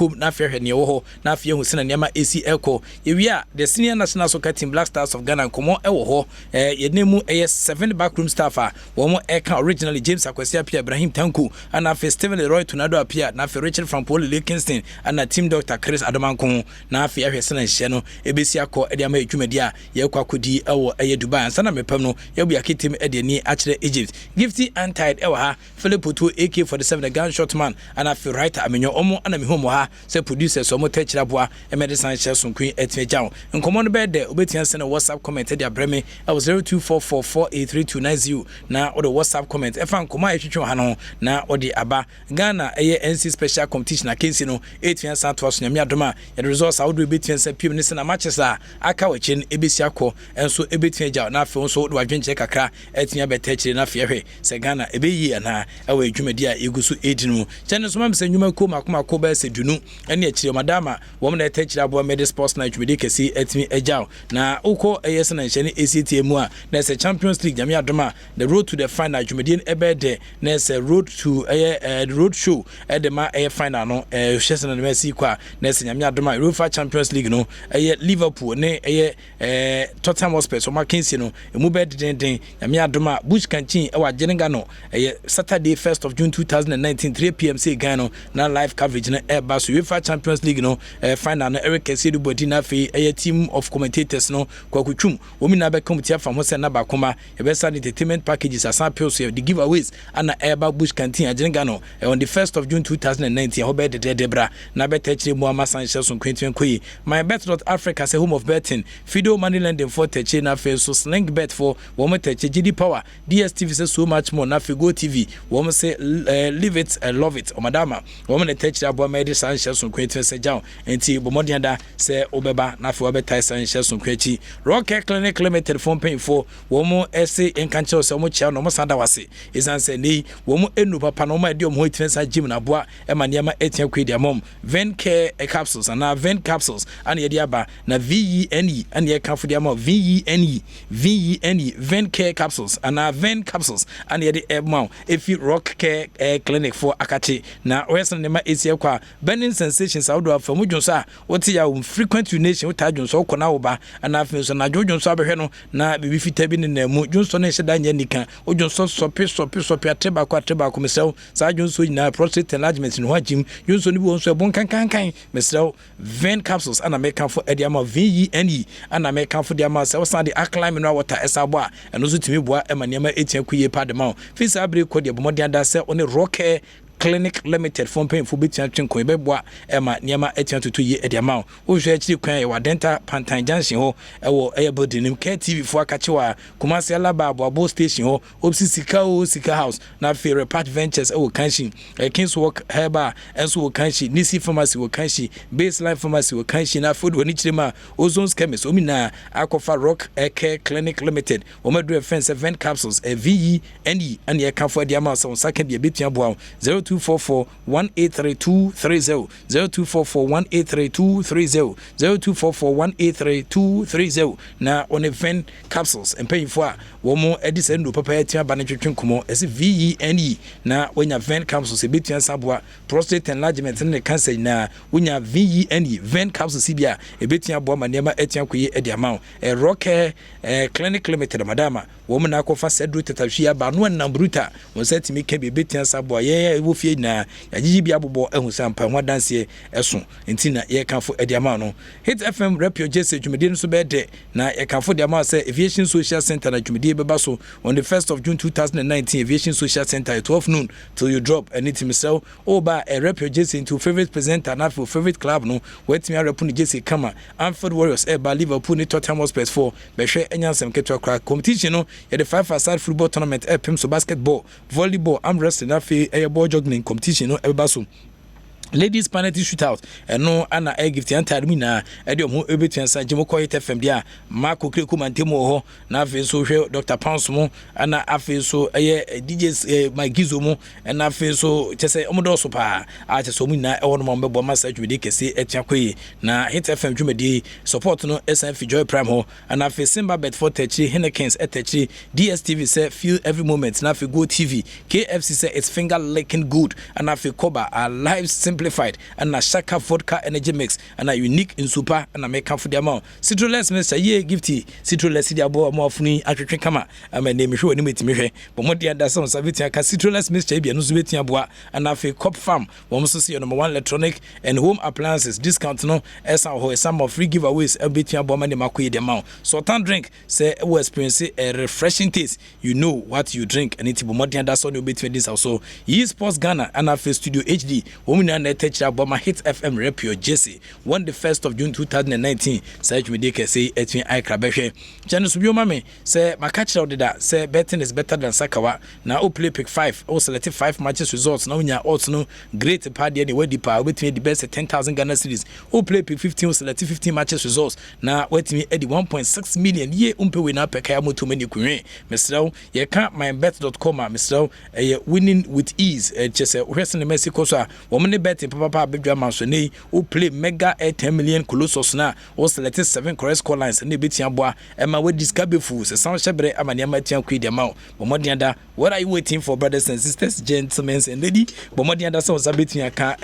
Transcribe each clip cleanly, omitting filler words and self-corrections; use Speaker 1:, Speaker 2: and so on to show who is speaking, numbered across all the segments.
Speaker 1: kom na afia hwe ne wo ho na afia hu sena niam AC Echo yewia the senior national soccer team Black Stars of Ghana komo ewo ho yenemu 7 backroom staff a wo mo eka originally James Akwasi Apia Ibrahim Tanku and afi Steven Leroy Tornado Apia na afi Richard from Paul Kingston and na team Dr. Chris Adomanko na afi ahwe sena hye no ebesi akọ ede ama edwumadi a ye kwakodi ewo Dubai and sana mepam no ye bu yaketim ede ni akire Egypt Gifty Antied ewo ha Philip Otu AK47 the gunshot man and afi writer amenyo omo ana mi homo ha se producers omo techira boa emedicine share sonkun etmejaw nkomo no be de obetia send WhatsApp comment ede abreme ewo 0244483290 na o the WhatsApp comment efa nkomo a etwetwe ha no na o de aba Ghana NC special competition akensi no etwia santo so nyame adoma ye results a wo do betia se pim ne se na matches a aka wachen ebesi akọ enso ebetia jaw na afi nso do adwenche kakra etia betechire na afi hwe se Ghana ebeyi ana ewa edwumadi a egusu edinu chane so mam se nyuma ko makoma ba se dunu ene akire madama wo na etechire abo med sports na edwumadi kesi etimi ejaw na uko eyes na nhyene ACTM a na se Champions League nyame adoma the road to the final edwumadi ebede na se road to the road show edema final no hwese na Messi kwa na se nyame adoma UEFA Champions League no Liverpool ne Tottenham Hotspur so makensi no emu be den nyame adoma Bush Kanchin ewa Jenga no Saturday 1st of June 2019 3 p.m. say Ghana na live coverage na eba so UEFA Champions League no final na Eric Kessidu body na fe team of commentators no kwakutwum omi na be committee from ho se na bakoma e be sad entertainment packages asan pills the giveaways ana eba Bush Kanchin Jenga no on the 1st of June 2019 ho be de debra na be techire mu ama Sanchez on Quentin Koyi my bet.africa say home of betting Fido money lending for techire na fe so sling bet for woman techire GD Power DSTV say so much more na fe Go TV woman say live it and love it o madama woman techire abo made Sanchez on Quentin say jaw enti bomodian da say obeba na fe obetai Sanchez on Quentin Rocket Clinic Limited phone pay for woman essay enkanche so mo chia no mo sanda wase isan say nei woman enu papa no ma de om ho itwensa gym na boa e ma niam etia kwedi amom Ven Care capsules and Ven capsules and ye aba na VENE and ye kan for the amount VENE Ven Care capsules and Ven capsules and ye the amount if you Rock Care clinic for Akachi na wesen nema esia kwa burning sensations outdoor from ujonsa what ya frequent urination what ajonso kona oba and afin so na jojonso abehwe no na bibi fita bi ne mu jonso ne hyeda nya nika ojonso sopi ateba kwa mesew sa jonso nyina prostate enlargement no hagim jonso ni bi wonso ebon kankan mesew Ven capsules and American for ediama VENE and American for the amount so the alkaline mineral water esabo and also timi boa emaniama etia kuye padema fisa abre ko de bomodian da se on Rock Clinic Limited phone pay for bit chin ko beboa ema niama etian tutu ye ediama wo hwe akiri kwan e wadenta Pantan Junction ho ewo building nim KTV fo akachewa Kumasi Alaba abo station ho opsi sika house na Fair Part Ventures ewo kanshi Kings Walk Herba enso wo kanshi Nisi Pharmacy wo kanshi Baseline Pharmacy wo kanshi na food woni chirema Ozone Chemist omina akofa Rock Care Clinic Limited wo madu fence 7 capsules VENE and ye kan for ediama so second ye betua boa 0244183230 0244183230 0244183230 na on event capsules and pay for womo edison do papa etia ba ne twetwen komo ese VENE na wonya vent capsules ebetia saboa prostate enlargement ne cancer na wonya VENE vent capsules sibia ebetia boa manema etia koye ediama Rock Clinic Limited madama womo na akofa sedro tetahwia ba no na bruta won setimi ka bebetia saboa ye wo fie na yagigi bia bobo ehusampa ho danse eso enti na ye kanfo ediama no Hit FM Rapio Jesse dwumedi no so bede na ye kanfo diama say Aviation Social Center na dwumedi beba so on the 1st of June 2019 Aviation Social Center at 12 noon till you drop anything so oba a Rapio Jesse into favorite presenter na for favorite club no wetimi arapu ni Jesse kama Anfield Warriors eba Liverpool ni Tottenham Hotspur for behwe enyansem ketwa kra competition no ye the 5-a-side football tournament epim so basketball volleyball arm wrestling na fe ball juggling competition no everybody so ladies penalty shootout no ana gift antar mi na edom ebetua san jemo ko hit FM dia Marco Kreku mantemo ho na afi so hwe Dr. Pounds mo ana afi so DJs my gizo mo na afi so chese omodo so pa a chese omu na ewo no mo bebo message we dey kese etia koyi na hit FM dwumedi support no SNF Joy Prime ho ana afi Simba Bet for Techi Hennekens etechi DSTV say feel every moment na afi Go TV KFC say it's finger licking good ana afi Koba a live simple amplified and a shaka vodka energy mix and a unique in super and a make for the amount citruless mr ye gifty citruless the abo more funny atwe kama my name show ni metimi but mo dia da some saviti aka citruless mr bia no so beti aboa and afi cop farm wo so see number 1 electronic and home appliances discount no esa ho some of free giveaways beti aboa mani makoye the amount so tan drink say we experience a refreshing taste you know what you drink and it mo dia da so no beti this also yi sports Ghana and afi studio HD wo na na tech aboa ma hit FM rep your Jesse on the 1st of June 2019 say we dey say etwin ikra behwe channel so bi me say makachi that say betting is better than Sakawa now play pick 5 or select 5 matches results now nya odds no great party any way deeper between the best 10,000 Ghana cedis or play pick 15 or select 15 matches results now wait me at 1.6 million ye umpe winner per kaya moto many kunwe Mr. ye can't mybet.com Mr. winning with ease just wrestling Mexico so woman betting papa bedra mansone or play mega 10 million colossus na or select 7 correct score lines and betia boa ema we discover fools sound shebre amania matian kwi the amount bomodianda what are you waiting for brothers and sisters gentlemen and lady bomodianda so sabetia ka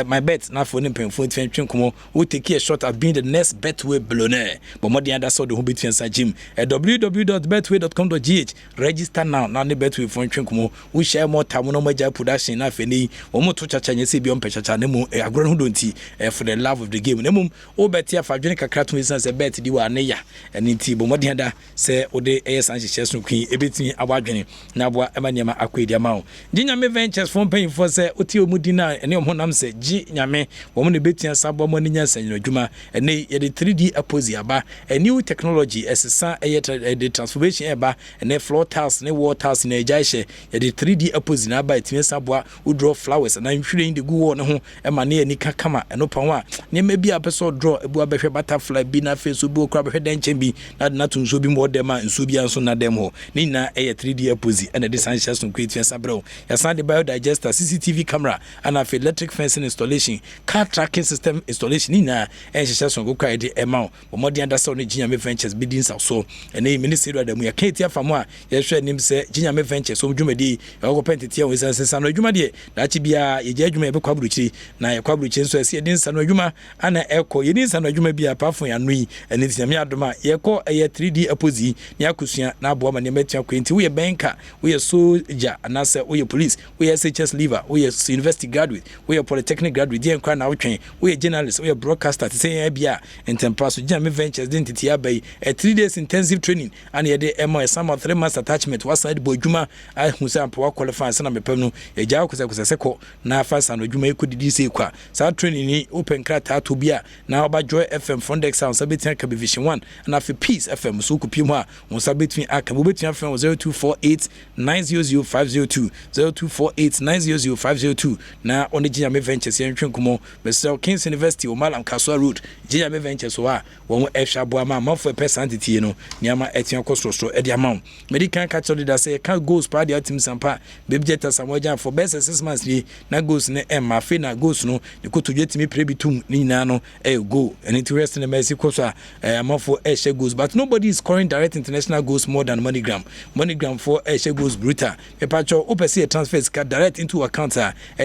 Speaker 1: my bet na for nimpen for twentwen komo we take a shot at being the next betway billionaire bomodianda so the who between sa gym www.betway.com.gh register now na betway for twentwen komo we share more time no major production na feni omo to chacha nyese bi ompechacha ne mu agro no donti for the love of the game ne mum o betia fa dwene kakra to sense bet di wa ne ya eni ti bomodianda se ode sanche chesu kwi ebetimi abadwene na aboa emanyema akwedi amao gi nyame ventures for paying for se oti omudina ene omhonam se gi nyame wo mo ne betia sabo mo ne nya sanyo adwuma ene ye de 3D apposi aba a new technology esesa the transformation eba ene floor tiles ne wall tiles na ejaishe ye de 3D apposi na aba etimi saboa wo draw flowers na nhwire indi gu wo ne ho ema ne ani kakama eno panwa ne mebi apeso draw ebu abehwe butterfly bi na face bu okra behwe denchen bi na tunso bi mo dem a nso bi anso na dem ho ni na 3D apposi and the sunshine some create sabro ya sound the biodigester CCTV camera and a electric fencing installation car tracking system installation ni na ehye so go kwa de emao omodi understand no Ginyame Ventures bidins so and e ministry da mu ya kenti afamo a ye hwe nim se Ginyame Ventures so dwumadi e go pentiti we sense no adwuma de da chi bia ye adwuma ye be kwaburuchi na ye kwaburuchi so ese din sa no adwuma ana eko ye din sa no adwuma bia pafon ya no yi ene tinyame adoma ye ko 3D apposi ni akusua na abo ma ne metia kwenti we banker we soldier and say we police we SHS leaver we university graduate we polytechnic graduate dey nkwa na wotwen we journalist we broadcaster say bia enterprise Ginyame Ventures identity abai a 3 days intensive training and ye dey some 3 months attachment waside bodwuma I hu say ampo qualify say na mepam no ye jaw kuseko na fasa no dwuma ekudidi sei kwa sa training ni open krata to bia na oba Joy FM Fondex sound sabetia ka Vision 1 na fi Peace FM so kupim ho a mo sabetia aka mo betia FM 0248 900 502 0248 900 na on the Ginyame Ventures yan twenkumo Mr. Kings University o Malam Kaswa Road Ginyame Ventures wa won ehwa boa ma for percent tie no niama etian kosoro e dia ma medical catch leader say can goes pa dia team sampa bebjeta samoja for best 6 months ni na goes ne ma fe na goes no de kotodwe timi prebitum ni na no go and interest in Messi koso am for ehwe goes but nobody is scoring direct international goals more than MoneyGram for ehwe goes brutal pepacho opese transfer direct into account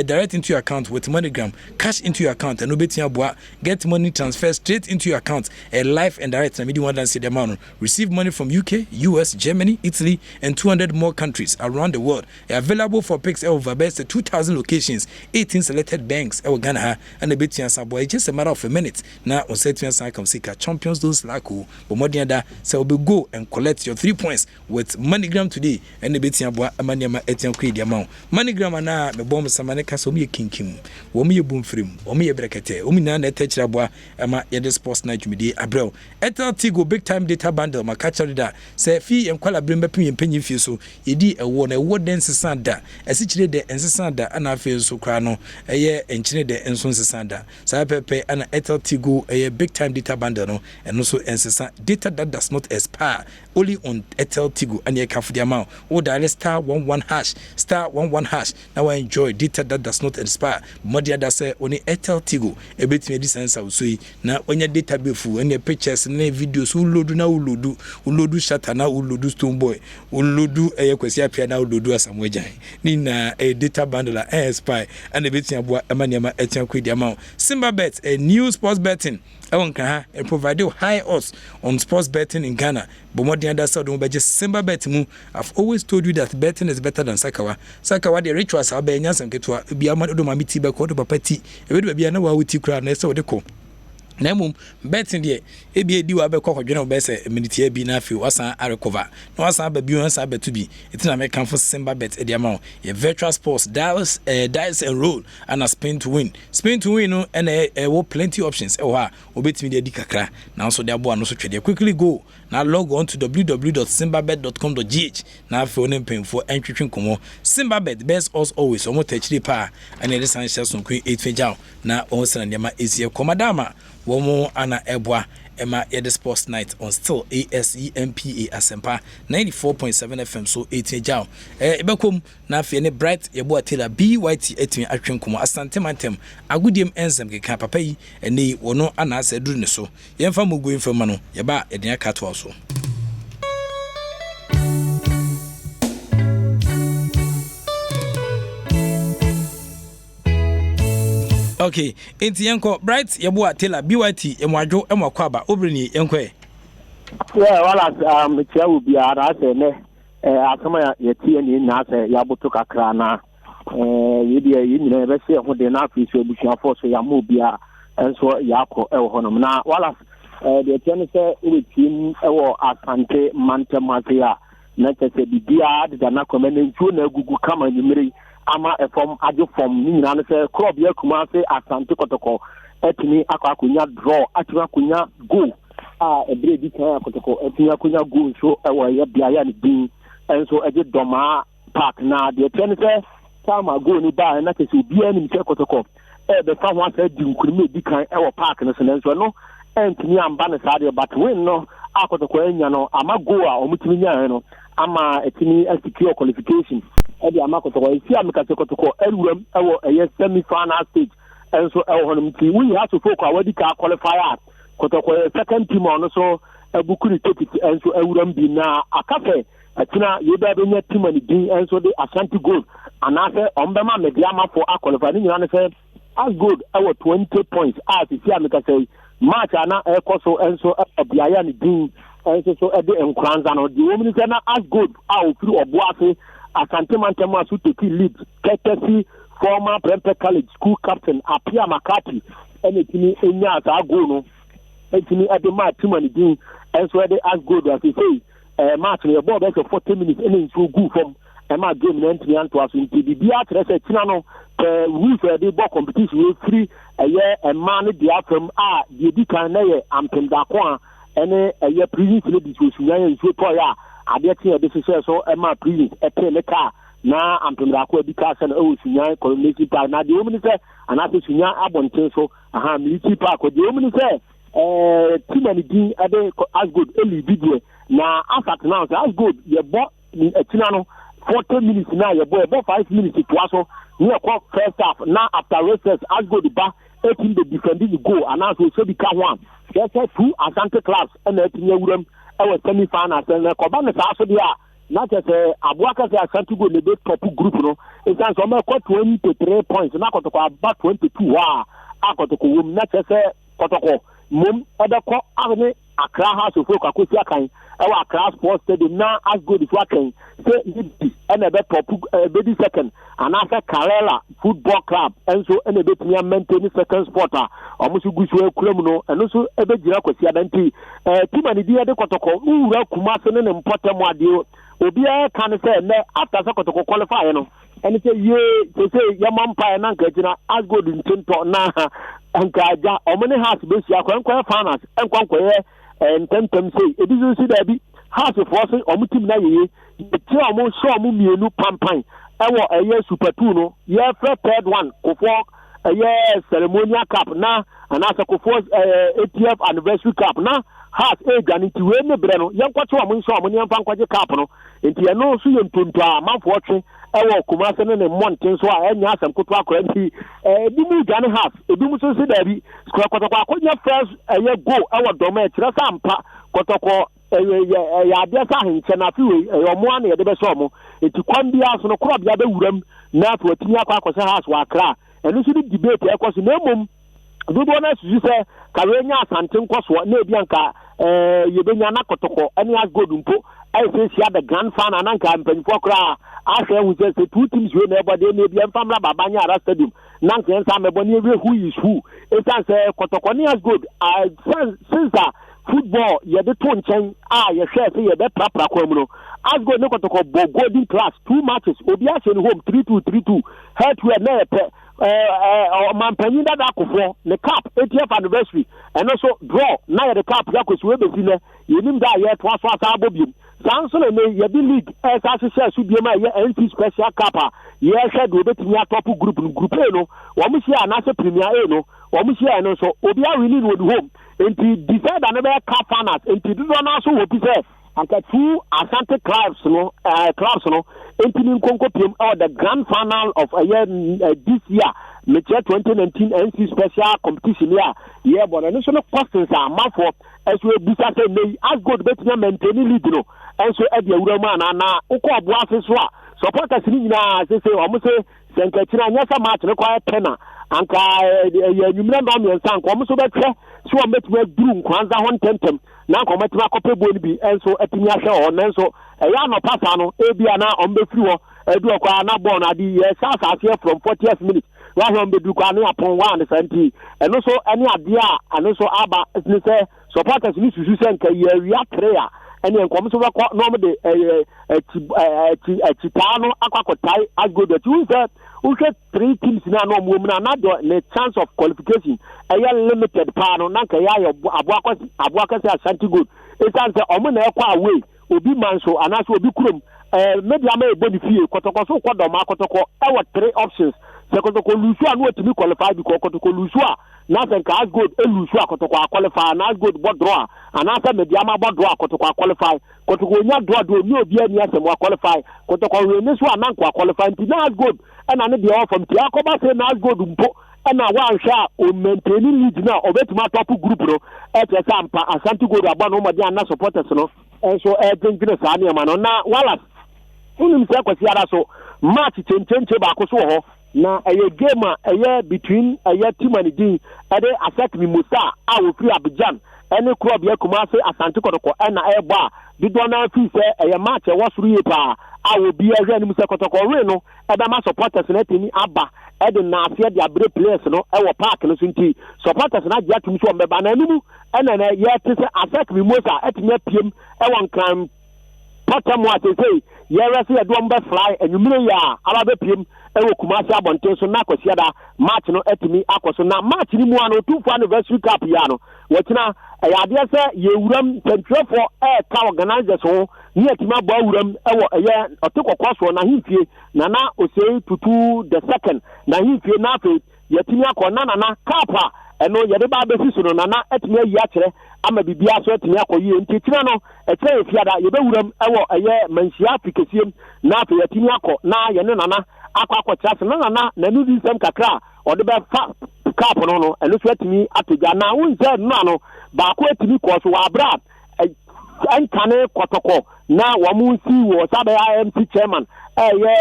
Speaker 1: direct into your account with MoneyGram cash into your account and obetia boa get money transfer straight into your account live and direct na medium one see the amount receive money from UK, US, Germany, Italy and 200 more countries around the world. Available for picks over best 2,000 locations, 18 selected banks Ghana and a bit boy just a matter of a minute. Now on set come seek champions those like who but more than that so we go and collect your 3 points with MoneyGram today and a bit boy amanyama etian kwi the amount. MoneyGram na me bomb samaneka so me kinkim. Wo me boom frame, wo me brekete, wo me na etechira boa ama ye sports night midi abrel. Etel Tigo big time data bundle ma catch that say fee and kwala bring bepin penyin fee so yedi ewo na ewo den sesan da esichire de ensesan da ana fee so kra no eye enchine de enso sesan da sa pepe ana Etel Tigo eye big time data bundle no eno so ensesan data that does not expire only on Etel Tigo and ye can for the amount o dial *11# now enjoy data that does not expire modia da say only Etel Tigo e betime di sense so yi na onya data befu ene pictures ne videos ulodu shata na ulodu stone boy ulodu kwesi apia na ulodu asamwejan ni na data bundle expire and ebetia boa ema etia kwedi ama Simba Bet, a new sports betting ewon kan ha and provide high odds on sports betting in Ghana. But more than that, so don't just Simba Bet mu. I've always told you that betting is better than Sakawa. Sakawa the rituals are benyas and get to be a man do mami tiba ko to papati. E we be na wa wuti kra na so de ko. Na mum betting there e bi edi wa be kokko dwene be se minute bi na afi wasan a recover na wasan ba bi wasan ba to bi itina me kan for Simba Bet e dia ma ye virtual sports dice and roll and a spin to win no and wo plenty options e wa obetimi de edi kakra na so de abo no so twede quickly go now log on to www.simbabet.com.gh now for an paying for entry komo Simba Bet best us always omo techri pa and the sanction so queen 8 fejao na on san dem ezie komadama womo ana ebwa ema the sports night on still Asempa Asempa 94.7 FM so 8 fejao ebekom na afie ne bright yebo atela byt etimi atwen komo asante mantem agudiem ensem keka papa yi ene wono ana aseduru ne so yemfa mugu infama no yeba edenya kato so. Okay, enti yenko bright yebo atela byt emwadwo emwakwaba obrini yenko
Speaker 2: wala tia obi ara se ne asama ya tie ni na se ya butu kakra na yedi yi nyina be se ho de na afi so ebusia fo so ya mo bia enso ya akọ honom na wala de tie ne se we team ewo asante mantemase na tese bibia de na komene ntuo na gugu kama nyimiri ama efom ajo fom ni nyina ne se club ya kuma se asante kotoko etini akwakunya draw atwa kunya goal ebre di kan akotoko etini akunya goal so ewo ya bia ya ni din enso eje doma park na de tene se sama goal ni ba na tese bia ni se kotoko be fa ho asa di nkurumi di kan ewo park ne se enso no entini amba ne sade but win no akotoko enya no ama goal a omutimi nya no ama etini secure qualification edi amakotoko isi amikase kotoko eruram ewo eye semi final stage enso ewo honum ti we have to focus awadi ka qualifier kotoko second team on so ebukuri ticket enso ewuram bi na akafe atina yeba be nya team ani din enso de Ashanti Gold anase ombema mediama for a qualifier ni nyina se as good ewo 20 points as isi amikase match ana ekoso enso abiaya ni din enso so ede enkranza no di womni se na as good ofiri oboase Asante Mantema to take lead courtesy former Prempeh College school captain Apia Makati and etini enya asa go no etini adema team ani din enso ede as good as say match no ball be 40 minutes and so go from ema game na ntimi anto aso nti bibia trese tina no we for the ball competition we free eye man dia from the dikan na ye ampenda ko a ene eye previous ladies so suyan so to ya ade tie de so ema previous epele ka na ampenda ko bi ka se na o suyan community park na de omni se ana so suyan abonten so aha military park de omni se team ani din ade as good eli video na asat now as good ye bo tina no 40 minutes now your boy about 5 minutes to also near first half now after recess as go the back 18 the defending the goal and also so be one just two Asante clubs and the wuram our semi final and the Kobana also there not just Abuaka Asante go the top group no it's an some 23 points na kotoko about 22 akotoko not just kotoko mum odako avne Accra House of Folk akosi akan ewa Accra Sports Stadium na as good as wakan say and a top be second and after Karela Football Club and so and a bit near maintain second spotter almost gusu ekulem no and also e be gira kwasi adanti team ani dia de kotoko ura Kumase ne important mo ade obi e kan say na after kotoko qualify no and say ye say yamampa na nkajina as good in tinto na ankaja omene house be sia kwankwa finance enkwankwa tentem say ebizu si da bi house force omutim na yeye ti omo so omo mienu pampan ewo eye super 2 no ye third one kofo eye ceremonial cup na anasa kofo ATF anniversary cup na house gani ti we ne bre no yenkwato omo so omo ne mfankwaje cup no enti ye no so ye ntonto a manfo otwe ewo Kumase ne monten so a enya asem koto akora nti di mu gane half ebi mu so se da bi skwa kotoko akonya first eye go ewo doma kire sampa kotoko ya bia sa hinche na fi we omo ana ye de be so omo eti kwambia so no kro bia be wuram na to atini akwa akose house wa Accra and this is debate because in a do bonus you say Karenya Santin Koswa, Nebianka, Yebenya Kotoko, any as good umpo. I say she had the grand fan and Anka and Penfokra. I say we just the two teams who never they may be in Famla Babanya Stadium. Nancy and Sam Ebony who is who. It's as Kotokoni as good. Since football, you the tone chain, you share say you bet Papa Comuno. As good no Kotoko golden class, 2 matches, Obias home 3-2, head to a net. Mampany that akufo the cap 80th anniversary and also draw na the cap yakos we be sine yenim da ye to aso asa abobim sanso na ye be league as associate su biema ye NC special cap ye hwe do betimi atop group A no wo mo share na se premier A no wo mo share no so obi a win no home enti decide na be cap finals enti do na so wo bi say anka two Asante clubs no entering Konkopim or the grand final of a year this year, Media 2019 NC special competition here. But additional questions are more for as we say as good better maintaining lead no. And so at the Roman and Oko Boaswa supporters say almost say Sankachina Yasa match require tenor. Anka you remember me and Sank almost over so I met with Broom Kwanza 110 now come to Makope Bonibi and so at Miasha or so a Yano Pasano, Abiana on the floor, Eduakana Bona, the South here from 40th minute, rather on the Ducani upon 1 and also any idea and also Abba supporters need to send a react prayer. And then comes over normally Chitano, Aquacotai, as good as you said. We get 3 teams now, no woman, another chance of qualification. A limited panel, Nankaya, Abuakas, Santi good. It's answer Omana away, Obi Manso, and as will be Krum. Maybe I may benefit Kotoko, Kodoma, Kotoko, our 3 options. Sekotoko Lusua no to be qualified because Kotoko Lusua nothing as good Lusua Kotoko qualify and as good board draw and after Mediama board draw Kotoko qualify Kotoko nya draw do no be any asem qualify Kotoko Renesu and Nanko qualify and as good and I need the offer from Tiakoba say as good mpo and I want sha o maintaining lead now obetuma top group no Asempa Asante go about no more than supporters no and so think this ania man na wala unim se kwasi ara so match chenchenche ba ko so ho na a game between a team and the affect me Musa I will free Abidjan any club here Kumasi Asante Kotoko and a bar did one fee say a match was repa I will be a real Musa Kotoko Reno and my supporters let me Abba and the Nasia the Abre players no our park no sinti supporters not yet to me from Bananu and then yet affect me Musa at me PM one can Potam what they say Yara see a dumber fly and you may Arabe PM ewo Kumasi abonten so na kwasi ada match no etimi akoso na match ni mu ano 2 anniversary cup ya no wotina ade say ye wuram pentrefo ka organizers ho ni etimi abo wuram ewo otekokwaso na himfie na osei tutu the second na himfie na afi yetimi akona na kapa eno yede ba besi so no na etimi ayi akere ama bibia so etimi akoyi ntitira no ekere efiada ye be wuram ewo manhia afikesiem na afi yetimi akọ na ye ne nana akwa chance na nudi sem kakra o de be fa cap no eno so atimi atoja na wonze no ba ko atimi ko so wa bra ankane kotoko na wo mu si wo sabe IMC chairman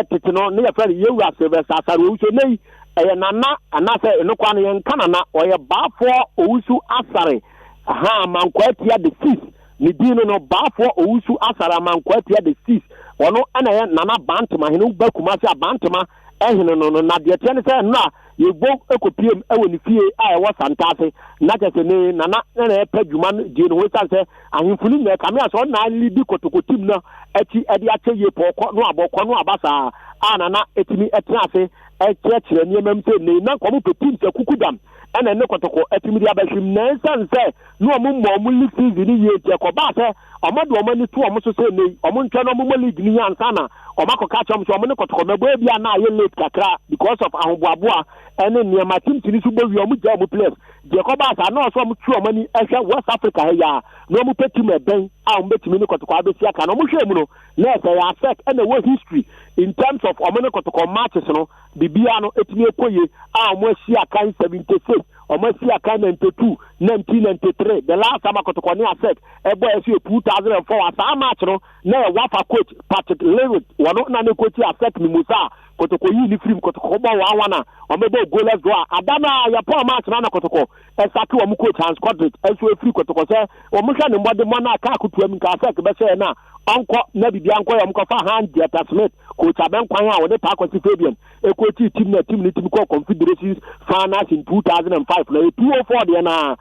Speaker 2: tete no ne ya fere yewu asebe sasaro wo so nei nana anase eno kwa no yen kanana o ye ba fo owusu asare ha mankwatia the 6 ni dino no ba fo owusu asara mankwatia the 6 ono ana ye nana bantama hinu ba Kumasi abantama ehino no na de tiene se na ye bo ekopiem ewo ni fie a e wo santase na kese ne nana na e padwuma die no we sanse ahimfuni na kamia so na lidi kotoko team na eti edi ache ye poko no aboko no abasa anana etimi etinase ekire niemem se ne na komo pe team se kukudam ena ne kotoko etimi dia bashim na sanse no mo league season ni ye tie ko ba se omodo omani tu omoso se ne omontwa no mo league ni ansa na omakoka chom so omone kotoko mebo bia na ye late kakra because of ahoboaboa ene niema team tini su bo wi omo ja omo players je ko ba sa na so omo tu omani ehwe West Africa he ya no mo peti me ben a omo betimi ni kotoko abesi aka no mo hwe mu no na say ya affect ene wo history in terms of omone kotoko matches no bibia no etimi ekoye a omo si aka 76 omo si aka 92 1993 the last time kotoko ni affect ebo esi 2004 asa match no na wafa coach Patrick Lewis wono na ne coach affect mi Musa kotoko yi ni film kotoko ba wana o me be goalless draw adana ya po match na kotoko esaki o mu coach Hans Quadrit enso free kotoko say o mu hwa ne mbode mo na aka akutu am ka say ke be say na onko na bibia nko ya mko fa hand Jetta Smith coach aben kwan a wo de pa kwasi Fabian e coach team ko Confederations finals in 2005 na 204 de na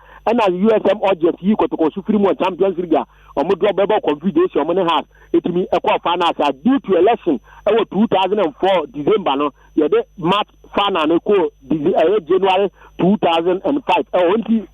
Speaker 2: USM Odges yi kotoko su free mo Champions League o mu drop bebo Confederation mo ne has etimi e ko finals due to election e 2004 December no ye de match final no ko January 2005 onti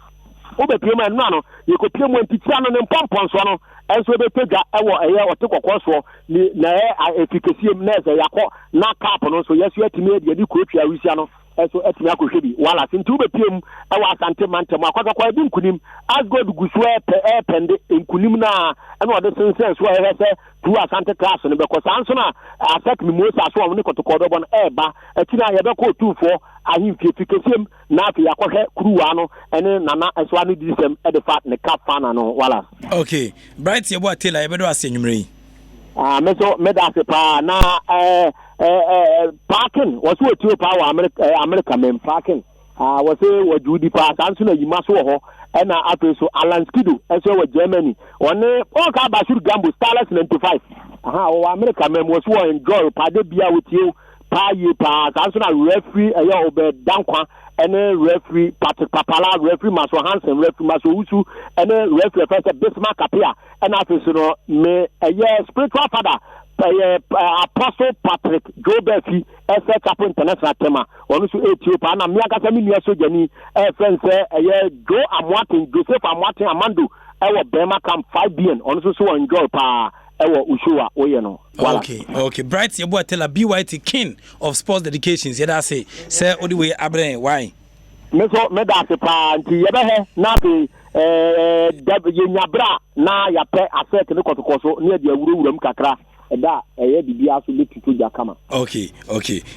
Speaker 2: obe pema no ye ko pema ntitia no ne pompon so no enso be pega ewo eye otekokko so ni na efficacy na ze yakọ na cap no so yesu atimi de di ko twa wisia no eso atimi akohwe bi wala sinti obe pem ewo asante mantem akwaka kwa bi nkunim as god guswe pende nkunim na eno de sense so ehe se tu asante class no be ko sanso na asek mi mosa so woni kotokodo bon eba atina ye be ko tufo ahimfie efficacy na afi akohwe kruwa no ene nana eso ani disem e de fat ne cap fana no wala
Speaker 1: okay bright ye bo atela ye be do asenyumre
Speaker 2: meso medase pa na parking was what you power America men parking was what Judy pa sanso na yima so ho na apeso Alan Skido eso wa Germany one o ka Bashir Gambo Starless 95 o America men was wo enjoy pa de bia with you pa ye pa sanso na referee eya obe dankwa ene referee Patrick Papala referee Maso Hansen referee Maso Usu ene referee first Bismarck Apia ena apeso no me spiritual father Apostle Patrick Jobefi ese Chapel International tema onu so Ethiopia na me akasa mi nua sojani friend say Joe Amwatin Joseph Amwatin Amando ewo Bema Camp 5 billion onu so enjoy pa ewo Ushua oye no
Speaker 1: okay bright ye boy tell a BYT king of sports dedications ye da say odi we abren why
Speaker 2: me da se pa nti ye be he na pe ye nyabra na ya pe asset ne kotokoso ne de awurawuram kakra da bibia so betutu jakama
Speaker 1: okay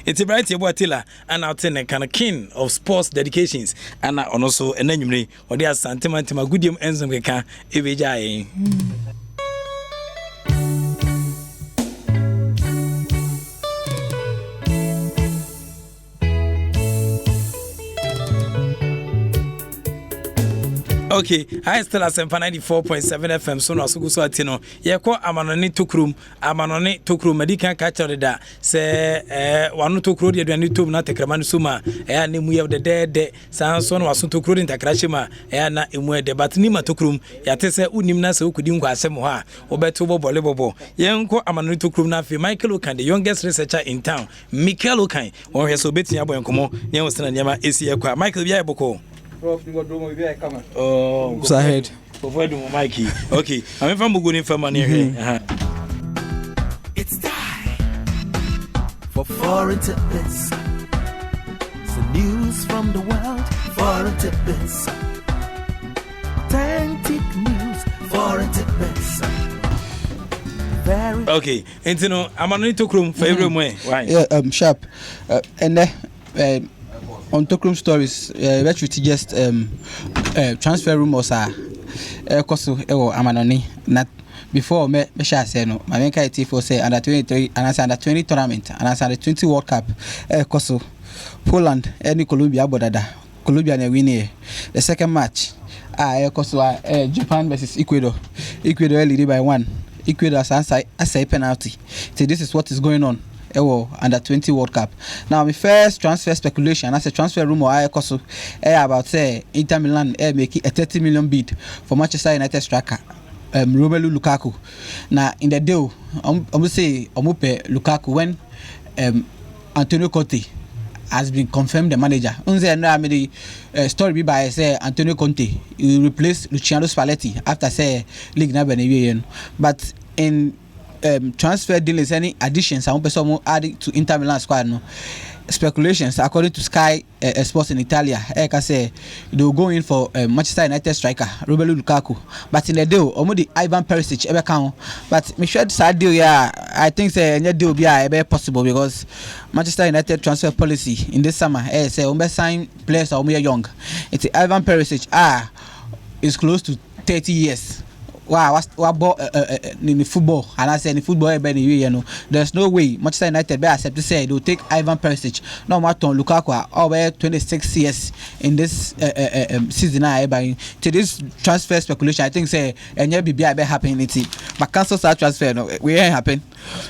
Speaker 1: it's bright ye boy tell and out ten kind of king of sports dedications and also enanyumre odi asante mantima gudiem enzum keka ebeja yin okay I still Asempa 94.7 FM so no so so atino ye ko amanone tokrum medical catcher da se wanu tokro de aduane tom na tekrama no suma ne mu ye de san so no waso tokro de takrache ma na emu de but ni ma tokrum ya te se unim na se okudi nkwa asem ho a obeto bobo ye nko amanone tokrum na fe Michael Okan the youngest researcher in town Michael Okan won he so beti abo enkomo ne wo sena nyama esi ye kwa Michael bia eboko Prof, you got to do my camera. Oh, go ahead. Avoid my Mikey. Okay, I'm from Buguni for money here.
Speaker 3: It's time for foreign tidbits. The news from the world. Foreign tidbits. Authentic news. Foreign tidbits.
Speaker 1: Okay, and you know, I'm on to room for every way. Why?
Speaker 4: Yeah, sharp. And on Tokrum stories, which we just transfer rumors are koso amanoni not before me shall say no. My main KT for say under 23 and under 20 tournament and under 20 World Cup. Koso Poland any Colombia bodada. Colombia ne win the second match. Koso Japan versus Ecuador. Ecuador leading by 1. Ecuador as a penalty. So this is what is going on. Under 20 World Cup. Now, my first transfer speculation, as a transfer rumor, I also about say Inter Milan making a 30 million bid for Manchester United striker Romelu Lukaku. Now, in the deal, I'm say Omupe Lukaku when Antonio Conte has been confirmed the manager. Unze no amedi story by say Antonio Conte will replace Luciano Spalletti after say league na benewie. But in transfer dealings, any additions I want to add to Inter Milan squad no speculations according to Sky Sports in Italia I say they will go in for Manchester United striker Romelu Lukaku, but in the deal almost Ivan Perisic ever count, but me sure this deal I think say any deal be very possible because Manchester United transfer policy in this summer say we sign players are young. It's Ivan Perisic is close to 30 years in football, and I say in football, there's no way Manchester United be accept to say they will take Ivan Perisic, no matter Lukaku, over 26 years in this season. To this transfer speculation, I think say and yeah, be happening. But cancel that transfer, no, we ain't happen.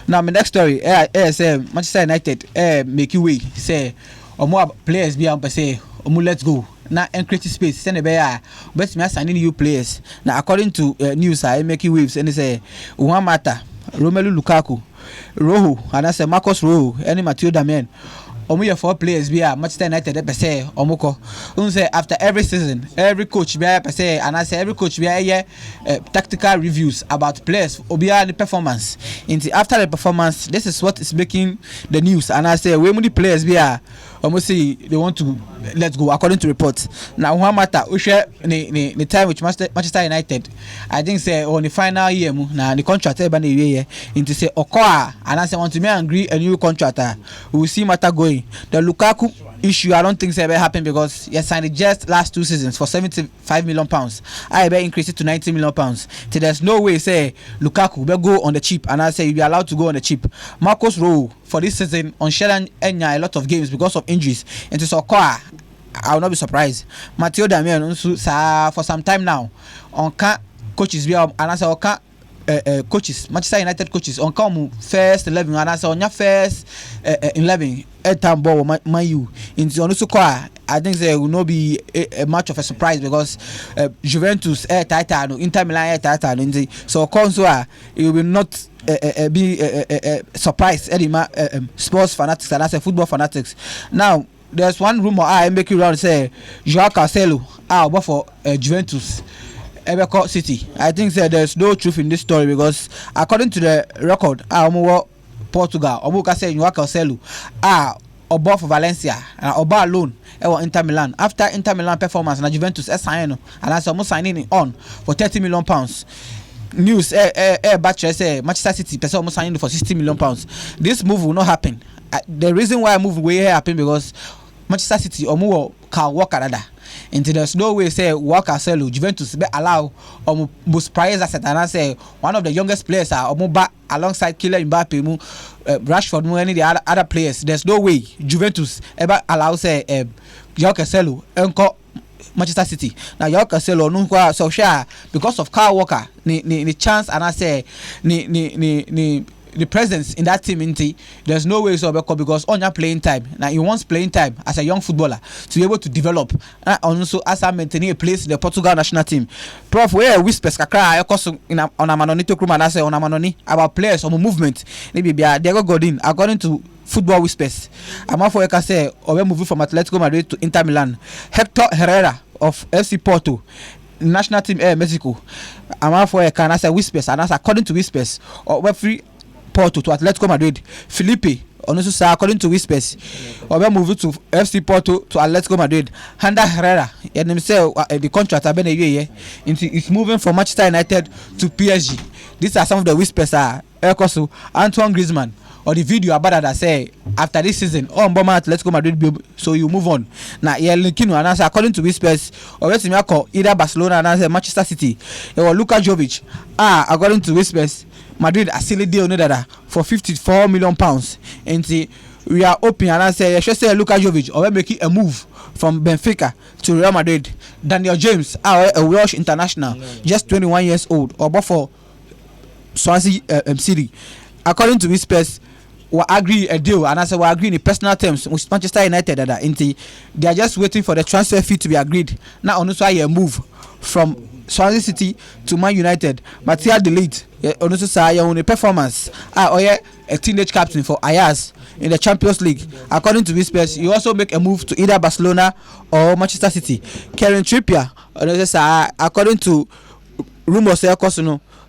Speaker 4: Now, my next story, say Manchester United make you way say or more players be on say let's go. Now and create space send a bear but me signing new players now according to news I making waves and they say one matter Romelu Lukaku Rojo and I say Marcus Rojo any Matteo Darmian omu 4 players be Manchester United per se omoko say after every season every coach be per se and I say every coach be tactical reviews about players obia the performance after the performance this is what is making the news and I say we many players be almost say they want to let's go according to reports. Now one matter we share the time which Manchester United I think say on the final year now the contract by the year into say Okoa and I say want to me agree a new contract we will see matter going. The Lukaku issue I don't think so ever happen because he signed just last 2 seasons for 75 million pounds. I bet increase it to 90 million pounds. So there's no way say Lukaku will go on the cheap and I say you'll be allowed to go on the cheap. Marcus Rojo for this season on Sheldon Enya a lot of games because of injuries. And to Sokoa, I will not be surprised. Matteo Darmian for some time now on coaches be and I say coaches Manchester United coaches on come first 11 and I say on your first 11 time ball Man U into on Sokoa. I think there will not be a much of a surprise because Juventus title, Inter Milan title, so Consoa it will not be surprise anymore. Sports fanatics and I say football fanatics. Now there's one rumor I make you around say Joao Cancelo but for Juventus Everco City. I think there's no truth in this story because according to the record Portugal Obuka say Joao Cancelo Oba for Valencia and Oba alone Inter Milan after Inter Milan performance and Juventus sign and that's almost signing on for 30 million pounds. News batch say Manchester City person almost signing for 60 million pounds. This move will not happen. The reason why move will happen because Manchester City can work Canada. And there's no way say Walker Cancelo Juventus be allow most prize asset and I say one of the youngest players are alongside Kylian Mbappe Rashford any the other players. There's no way Juventus ever allow say Joao Cancelo enko Manchester City. Now Joao Cancelo no so share because of Kyle Walker the chance and I say the presence in that team there's no way so because on your playing time now he wants playing time as a young footballer to be able to develop and also as I maintaining a place in the Portugal national team. Prof where whispers kakra on a manonito crew and I say on a manoni about players on movement maybe Diego Godin according to Football Whispers. I'm for can say or moving from Atletico Madrid to Inter Milan. Hector Herrera of FC Porto national team Mexico. I'm for can I say whispers and as according to whispers or free Porto to Atletico Madrid. Felipe also say according to whispers or move to FC Porto to Atletico Madrid. Handa Herrera and himself the contract have been a year it's moving from Manchester United to PSG. These are some of the whispers Antoine Griezmann or the video about that say after this season Mboma Atletico Madrid so you move on. Now Kino and answer according to whispers or either Barcelona and answer Manchester City or Luka Jovic according to whispers Madrid a silly deal for 54 million pounds and we are open and I say I should say Luka Jovic or making a move from Benfica to Real Madrid. Daniel James a Welsh international just 21 years old or for Swansea City according to whispers we agree a deal and I say we agree in personal terms with Manchester United they are just waiting for the transfer fee to be agreed. Now also a move from Swansea City to Man United. Matthias De Ligt also say on a performance a teenage captain for Ajax in the Champions League. According to whispers you also make a move to either Barcelona or Manchester City. Kieran Trippier also say according to rumors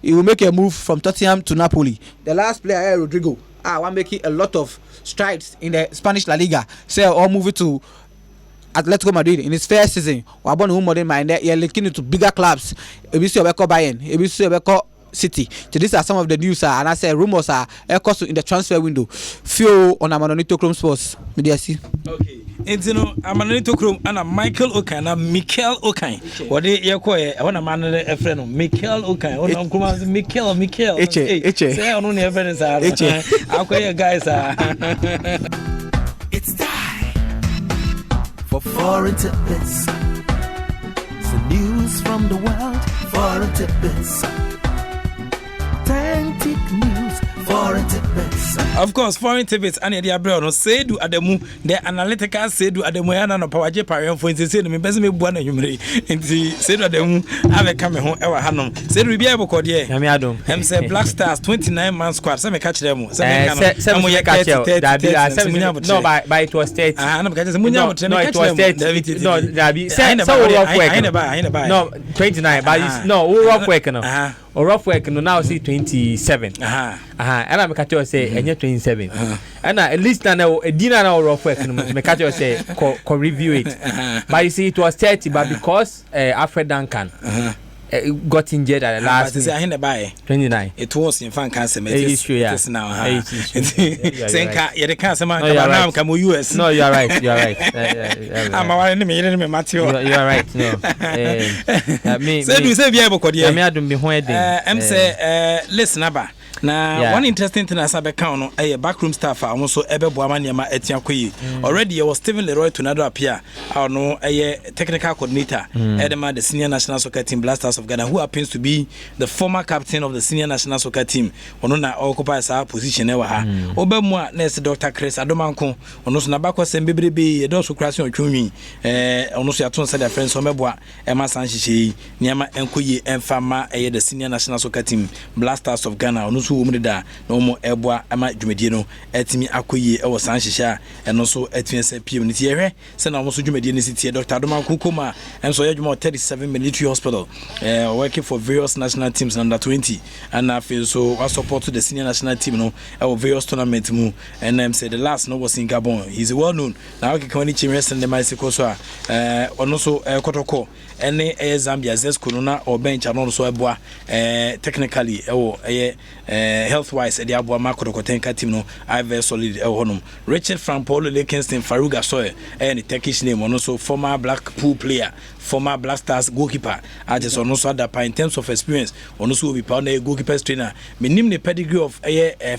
Speaker 4: he will make a move from Tottenham to Napoli. The last player Rodrigo one making a lot of strides in the Spanish La Liga say all moving to Atletico Madrid in his first season. We born who modern mind you're linking into bigger clubs. ABC Obeko Bayern, ABC Obeko City. So these are some of the news and I say rumors are in the transfer window. Few on a Manonito Chrome Sports. Media see.
Speaker 1: Okay. enti no amanani tokrom ana Michael Okan na Michael Okan wode yekoye e wona man e frɛ no Michael Okan ona kuma Michael say ono ne frɛ no sa akoye guys
Speaker 3: It's time for foreign tidbits. The news from the world, foreign tidbits. Authentic news, foreign tidbits.
Speaker 1: Of course, foreign tidbits and the abroad no say do ademu the analytical say do ademu ya na no power je parion for say no me bese me bua na nwumre enti say do ademu ave come ho e wa hanom say do bia bokọ de
Speaker 5: na me adom
Speaker 1: em say Black Stars 29 man squad say me catch them say me can
Speaker 5: no ye catch no by it was 30
Speaker 1: na me catch say munya mo me catch them
Speaker 5: no dabi say rough work no 29 but no rough work no or rough work no now see 27 and I catch you say enye 27 and at least na a dinner na rough work no me catch you say co review it but you see it was 30 but because Alfred Duncan got injured at the last
Speaker 1: but say I buy
Speaker 5: 29
Speaker 1: it was in fan cancer
Speaker 5: it is true yeah
Speaker 1: now senka you can say man come US
Speaker 5: no you are right
Speaker 1: I'm me Matthew
Speaker 5: you are right no me
Speaker 1: say do say bia bokode
Speaker 5: me adum be ho eden
Speaker 1: em say listen aba na one interesting thing as I count no backroom staff am so ebebo amaniama atia koyi already was Steven Leroy Tornado appear no technical coordinator edema the senior national soccer team Black Stars of Ghana who happens to be the former captain of the senior national soccer team ono na occupies our position e wa ha obemu a nurse Dr. Chris Adomanko ono so na bakọ sembebrebe e do so krase otwunwi ono so yaton say the friends o meboa e ma san hihye niama enkoyi emfama the senior national soccer team Black Stars of Ghana ono so wo mreda na omo eboa ama dwumadie no atimi akoyi e wo san hihye eno so atimi se pm ni tiehwe se na omo so dwumadie ni sitie Dr. Adomanko koma enso ye dwuma 37 military hospital working for various national teams under 20 and I feel so I support the senior national team no various tournament mu and say the last no was in Gabon. He's well known now okay can team wrestling the myself so ono so kotoko any Zambia Zesco na or bench and so eboa technically health wise the abo makotoko tenka team no I very solid honum Richard from Paulo Kingston Faruga Soy and Turkish name ono so former Blackpool player former Black Stars goalkeeper I just also had that in terms of experience also will be pound a goalkeeper trainer minim the pedigree of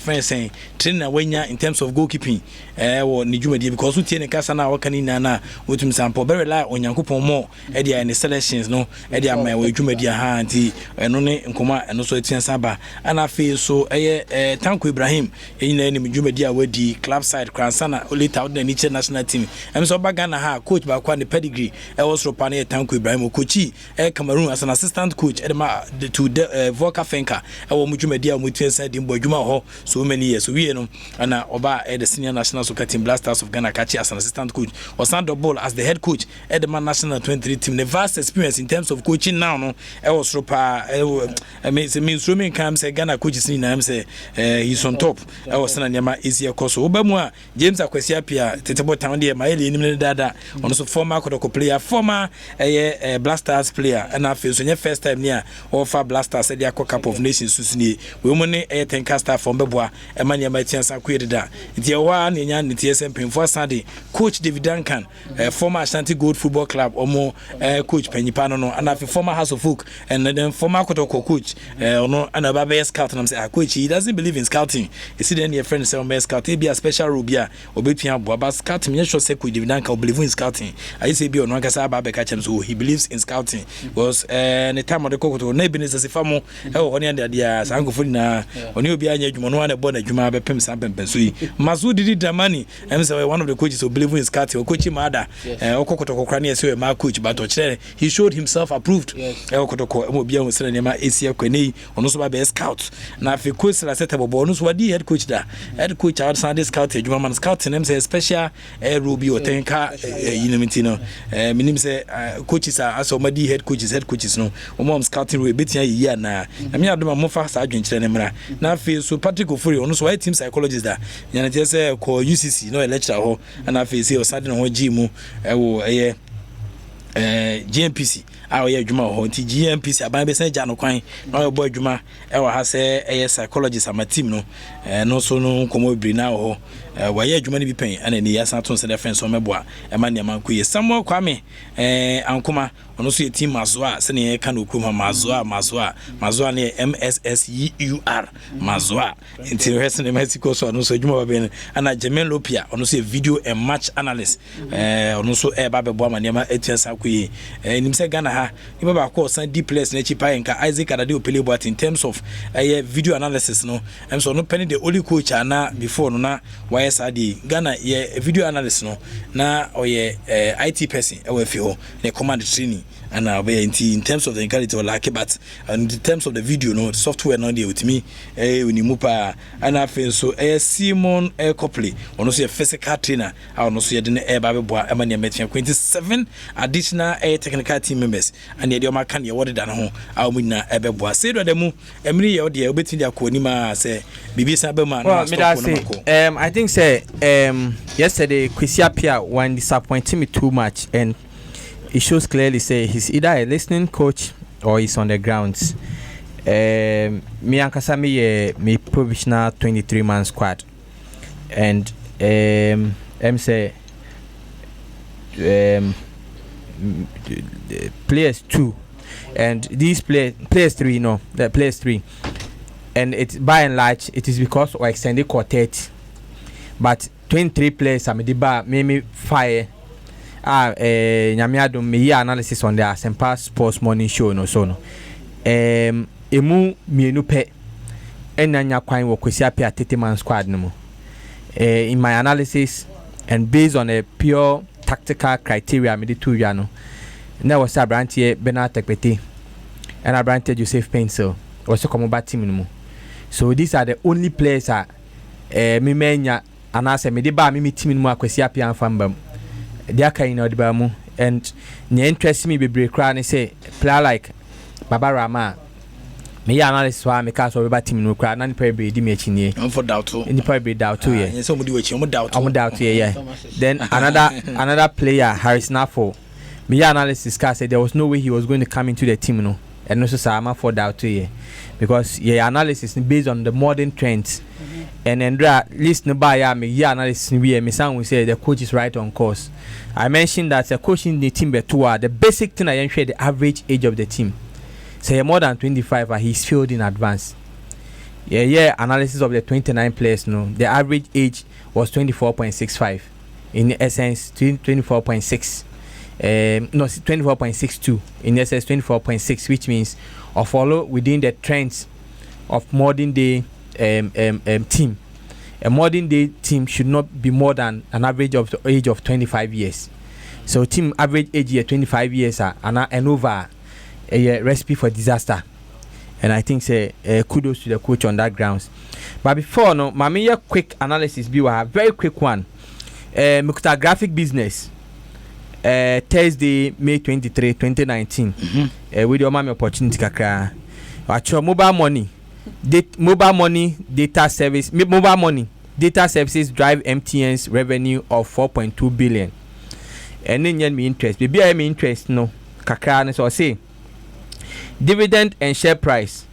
Speaker 1: friend saying trainer wenya in terms of goalkeeping or nijumadi because we tie kasa na waka ni na wetum sample very like onyankopon more e dia in selections no e dia ma we jumadi ha anti eno ne nkoma eno so etian saba ana fe so Tanko Ibrahim nyina ni jumadi a wadi club side kransana later out the national team em so bagana ha coach ba kwa the pedigree e was ro pane Tanko Ibrahim coachi Cameroon as an assistant coach edema to Volker Fenka e mu dwumadi a mu tiensa di mbo dwuma ho so many years so we no ana oba the senior national soccer team Black Stars of Ghana catch as an assistant coach or stand double as the head coach edema national 23 team the vast experience in terms of coaching now no e was ropa I mean so many times Ghana coaches ni na say he's on top e was na nyama easier course obamu a James Akwesi apia tetebo town dey ma ele ni dada on so former Kodoko player former Black Stars player and I feel so first time near offer Black Stars the Cup of Nations susuni we money tenka star from beboa e mania ma tiansa kwedida ntia wa nya ntia sempem for Sunday coach David Duncan former Ashanti Gold Football Club omo coach Penyipano no and I former House of Folk and then former Kotoko coach no and Baba scout and say coach he doesn't believe in scouting you see then your friend say on scout be a special rubia obetua boa but scout me sure say coach David Duncan believe in scouting I say be on kasa Baba catch him so he believes in scouting because the time of the Kokoto na business famo oni and dia sankofo na oni obi anya adwuma no na bona adwuma be pem sampem so yi Mazu did the money and say one of the coaches who believe in scouting coach Mada Okokoto kokra na say my coach but he showed himself approved Okoto obi an say na ma esia kwani ono so ba be scout na fe coach la set bobo ono so wadi head coach out Sunday scout adwuma man scout nem say special ruby or tenka yinimiti no minim say coaches are as omadi head coaches no mom scouting we betia yi na me adoma mo fa sa adwenkyere ne mra na fe so Patrick Ofori ono so team psychologist da yana tie say ko UCC no lecturer ho na fe say o sade no ho gym wo GMPC a oye adwuma ho nti GMPC aban be san gya no kwan na obo adwuma e wa ha se eye psychologist ama team no no so no komo bri na ho waye adwuma ne bi pen ana ni ya san ton se defense o meboa e ma ne man ko ye Samuel Kwame ankoma ono so ye team mazoa se ne ka no kuma mazoa ne MSSEUR mazoa nti rese ne Mexico so ono so adwuma ba ben ana Jemen Lopia ono so ye video and match analyst ono so e ba be boa ma ne ma etiasa ko ye nim se Ghana ha ni ba ko san deep place na chi pa enka Isaac Adade opele but in terms of video analysis no so no penny the only coach ana before no na why sadi Ghana ye video analyst no na oye IT person e we fi ho na command training and in terms of the quality or like but in terms of the video no software no dey with me when you move and I feel so Simon Copley ono so physical trainer ono so ye de na ba beboa e ma ne metia 27 additional technical team members and ye de ma kan ye word dan ho a mu na e beboa say do dem emri ye o de obetin dia ko ni ma say bibi sa be ma na stop no
Speaker 5: I think say yesterday Kwesi Appiah when disappointing me too much and it shows clearly say he's either a listening coach or he's on the grounds. Me ankasa me provisional 23-man squad, and say players 2, and these players 3, no, the players 3, and it's by and large it is because of extended quartet, but 23 players I me fire. Nyamiado me analysis on the Asempa Sports Morning Show no so no emu mienu pe enanya kwan wo Kwesi Appiah 30-man squad no in my analysis and based on a pure tactical criteria me the two ya no na was Abrantie Bernard Tekpete and Abrantie Joseph Pencil was come back team no. So these are the only players me menya anase me de ba me team no Kwesi Appiah fambam they are kind of the and the interest me be break and say player like Baba Rama me analysis wa me cast over team no cry na probably di me chinie
Speaker 1: for doubt too
Speaker 5: in probably doubt too yeah
Speaker 1: somebody we doubt
Speaker 5: yeah then another player Harris Nafo me analysis cast said there was no way he was going to come into the team no and also Sama for doubt too yeah because analysis based on the modern trends and Andrea listen by me analysis me sound we say the coach is right on course. I mentioned that the coach in the team betua the basic thing I am sure the average age of the team say more than 25 and he's filled in advance. Analysis of the 29 players no the average age was 24.65 in essence 24.6 no 24.62 in essence 24.6 which means or follow within the trends of modern day team. A modern day team should not be more than an average of the age of 25 years. So team average age here 25 years and over a recipe for disaster. And I think say kudos to the coach on that grounds. But before no, my quick analysis be a very quick one. Mukta graphic business. Thursday, May 23, 2019. With your mommy opportunity kakra. Actual mobile money data services drive MTN's revenue of 4.2 billion. And then me interest. Maybe I me interest no kakra so say dividend and share price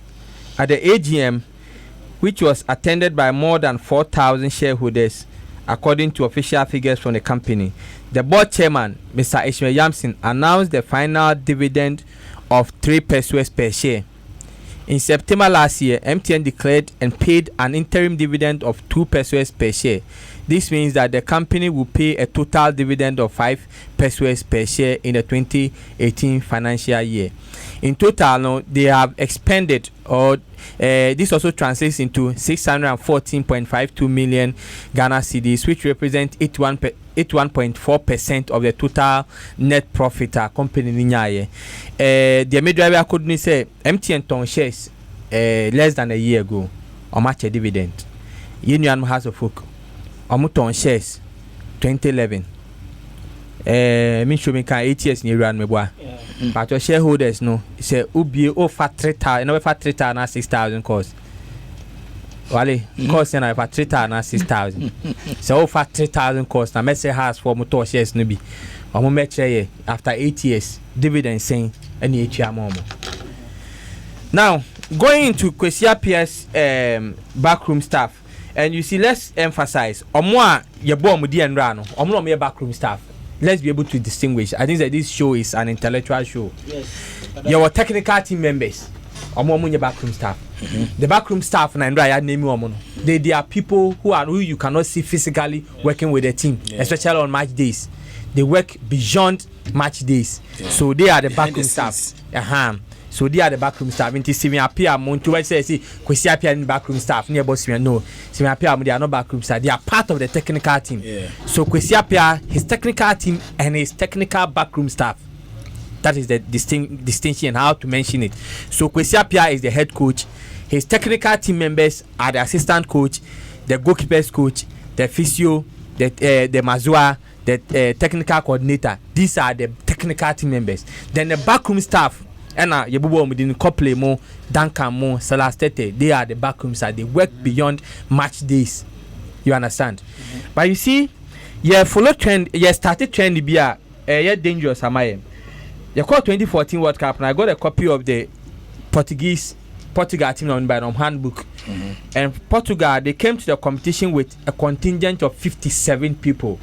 Speaker 5: at the AGM, which was attended by more than 4,000 shareholders, according to official figures from the company. The board chairman, Mr. Ishmael Yamson, announced the final dividend of 3 pesos per share. In September last year, MTN declared and paid an interim dividend of 2 pesos per share. This means that the company will pay a total dividend of 5 pesos per share in the 2018 financial year. In total, they have expended, or this also translates into 614.52 million Ghana cedis, which represent 81.4% of the total net profit company ninyaye. The mid-driver couldn't say MTN ton shares less than a year ago or match a dividend. Union has a folk ton shares 2011. Me show me can 8 years near run me boy. But your shareholders no say ubi over 3,000, no over 3,000 6,000 cost. Wale cost na over 3,000 6,000. So over 3,000 cost na message has for motor shares no be. Omo meche after 8 years dividend saying any HMO. Now, going into Kwesia Pierce backroom staff, and you see, let's emphasize, Omwa Yabo Mudi and Rano, Omno me backroom staff. Let's be able to distinguish. I think that this show is an intellectual show. Yes. Your technical team members, Omwa backroom staff. The backroom staff and I name you. They are people who you cannot see physically working with the team, especially on match days. They work beyond match days, so they are the backroom staff. So they are the backroom staff. Into Simi appear to say Kwesi appear in backroom staff near boss me no. Simi appear they are not backroom staff. They are part of the technical team. So Kwesi appear his technical team and his technical backroom staff. That is the distinction and how to mention it. So Kwesi appear is the head coach. His technical team members are the assistant coach, the goalkeepers coach, the physio, the mazua, the technical coordinator. These are the technical team members. Then the backroom staff. And Yabubo within couple more, Duncan more, Salastete, they are the backroom side. They work beyond match days. You understand? But you see, follow trend, started trend to be dangerous. Am I? You call 2014 World Cup, and I got a copy of the Portugal team on by handbook. And Portugal, they came to the competition with a contingent of 57 people.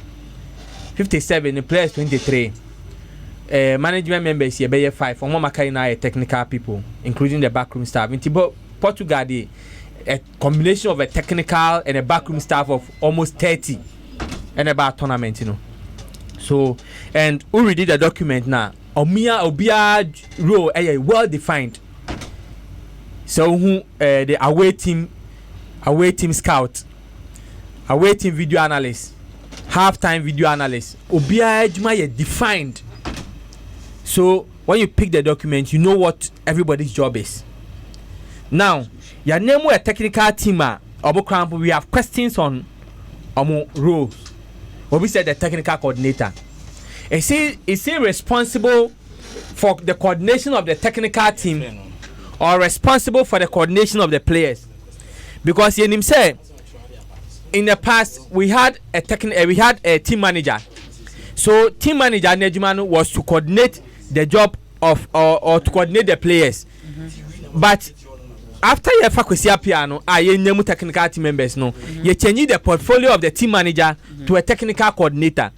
Speaker 5: 57, the players 23. Management members here be 5 from Makaina technical people, including the backroom staff. In Portugal, a combination of a technical and a backroom staff of almost 30 and about tournament, So, and who read the document now? Obia role well defined. So who the away team scout, away team video analyst, halftime video analyst. Obia Juma defined. So when you pick the document, you know what everybody's job is. Now, your name a technical team. We have questions on roles. What we said the technical coordinator. Is he responsible for the coordination of the technical team, or responsible for the coordination of the players? Because he said in the past we had a team manager. So team manager Nejumanu was to coordinate the job of or to coordinate the players. But after you Kwesi piano, you name technical team members you change the portfolio of the team manager to a technical coordinator.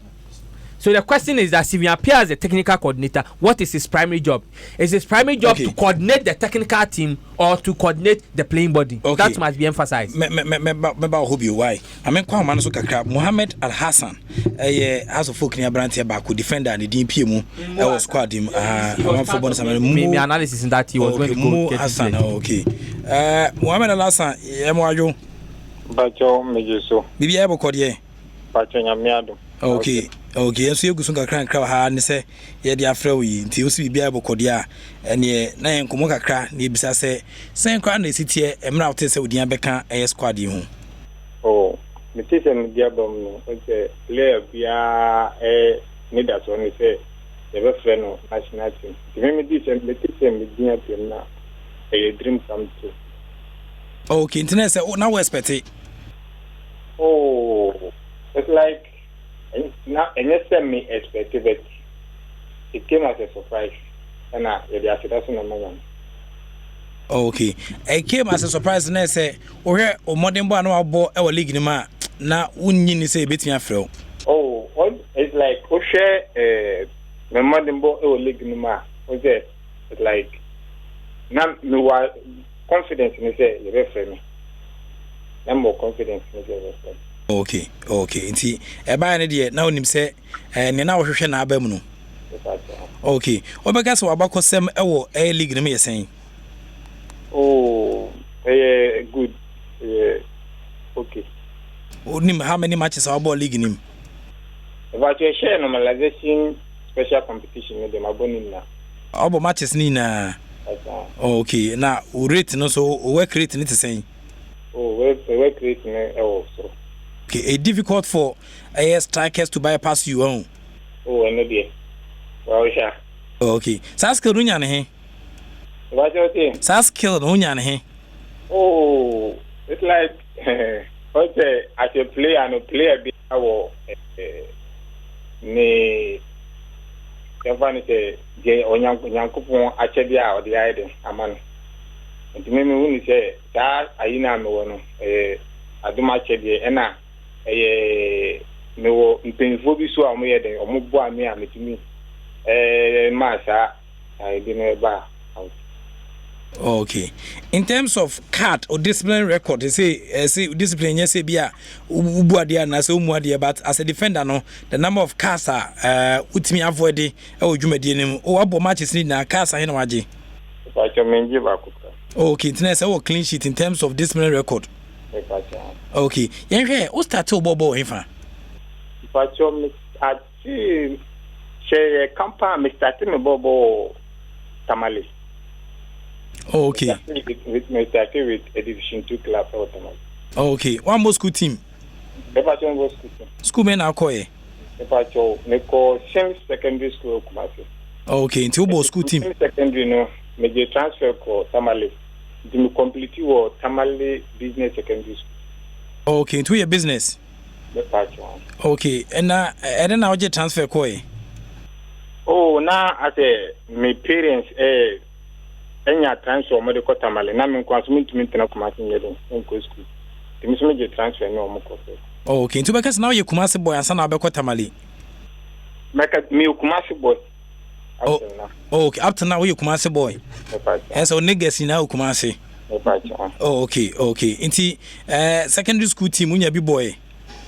Speaker 5: So the question is that if he appears as a technical coordinator, what is his primary job? Is his primary job to coordinate the technical team or to coordinate the playing body? That must be emphasized.
Speaker 1: Why? I mean, Mohammed Al Hassan, has a folk near Brantia Baku defender and the DPM. I was squad him.
Speaker 5: My analysis in that he was going to go
Speaker 1: Hassan. Okay. Mohammed Al Hassan, Yamoyo
Speaker 6: Bacho Mejuso.
Speaker 1: Bibi Abo Cordier.
Speaker 6: Bacho Yamiado.
Speaker 1: Okay, so you go soon crank crowd hard and say, yeah, the afro you until you see be able Cordia and ye nine Kumoka crack, Nibsa say, same crown they sit here and now tell with the Ambeka a squad you.
Speaker 6: Oh, Mrs. and Diabom, okay, Lea Pia a Nidas only say, the friend of national team. Remember this and the teacher with the now. A dream come true.
Speaker 1: Okay, internet say, oh, now we're expecting.
Speaker 6: Oh, it's like. Now, and yes, me expected it. It came as a surprise, and
Speaker 1: okay, it came as a surprise, and I say, "Oh, here, or modern boy, no, bought our league in my now. Wouldn't say between a fro?"
Speaker 6: Oh, it's like Oshe, my modern boy, our league in my. Was it? It's like now me was confidence in say you refer me. I'm more confident in say.
Speaker 1: Okay. Nti eba na de na onim se ne na wo hwehwe na aba mu no. Okay. Obeka se wabakosem ewo league no me yesen.
Speaker 6: Oh, good. Okay.
Speaker 1: Onim how many matches our ball league nim?
Speaker 6: About your share normalization special competition with them abonin na.
Speaker 1: Obo matches ni na. Okay. Na o rate no so o work rate ni te sen.
Speaker 6: Oh, work rate no so.
Speaker 1: Okay, difficult for strikers to bypass you on.
Speaker 6: Oh, I know dear. Well, sure.
Speaker 1: Okay. Saskill Runya ne.
Speaker 6: What's your thing?
Speaker 1: Saskill Runya ne.
Speaker 6: Oh, it's like okay, as a player and a player be our yɛmfa say je onyankopɔn akyɛde a ɔde ayɛ de ama no nti me hu ni sɛ saa ayi na me wɔ no adom akyɛde ɛna me wɔ mpanyinfo bi so a mo yɛ de ɔmo bo ame a metumi ma saa ayi no ba out.
Speaker 1: Okay. In terms of card or discipline record, they say discipline yes say bia ubuadia na say umuadia, but as a defender no the number of cars are utimi avoid e o dwumadi nim o abo matches ni na cars ahe na waje. Okay, internet say clean sheet in terms of discipline record. Okay. Yenhwe o start o bobo enfa.
Speaker 6: Pacho me ati she campaign me start me bobo tamale.
Speaker 1: Okay.
Speaker 6: With a Division 2 club automatic.
Speaker 1: Okay. One more school team. School men are called.
Speaker 6: Same secondary school.
Speaker 1: Okay. Until both school team.
Speaker 6: Secondary no. Major transfer for Tamale. The complete or Tamale business secondary school.
Speaker 1: Okay. Into your business. Okay. And then I'll get transfer call.
Speaker 6: Oh, now as my parents enya transfer mo de ko Tamale na me nkwaso mintumi ntena Kumasi nyede nko school timi so me je transfer no mo ko.
Speaker 1: Okay, nti because now you Kumasi boy ansa na be ko Tamale
Speaker 6: meka me Kumasi boy.
Speaker 1: Okay, up to now you Kumasi boy. And so niggas na Kumasi. Okay. Nti secondary school team unya bi boy.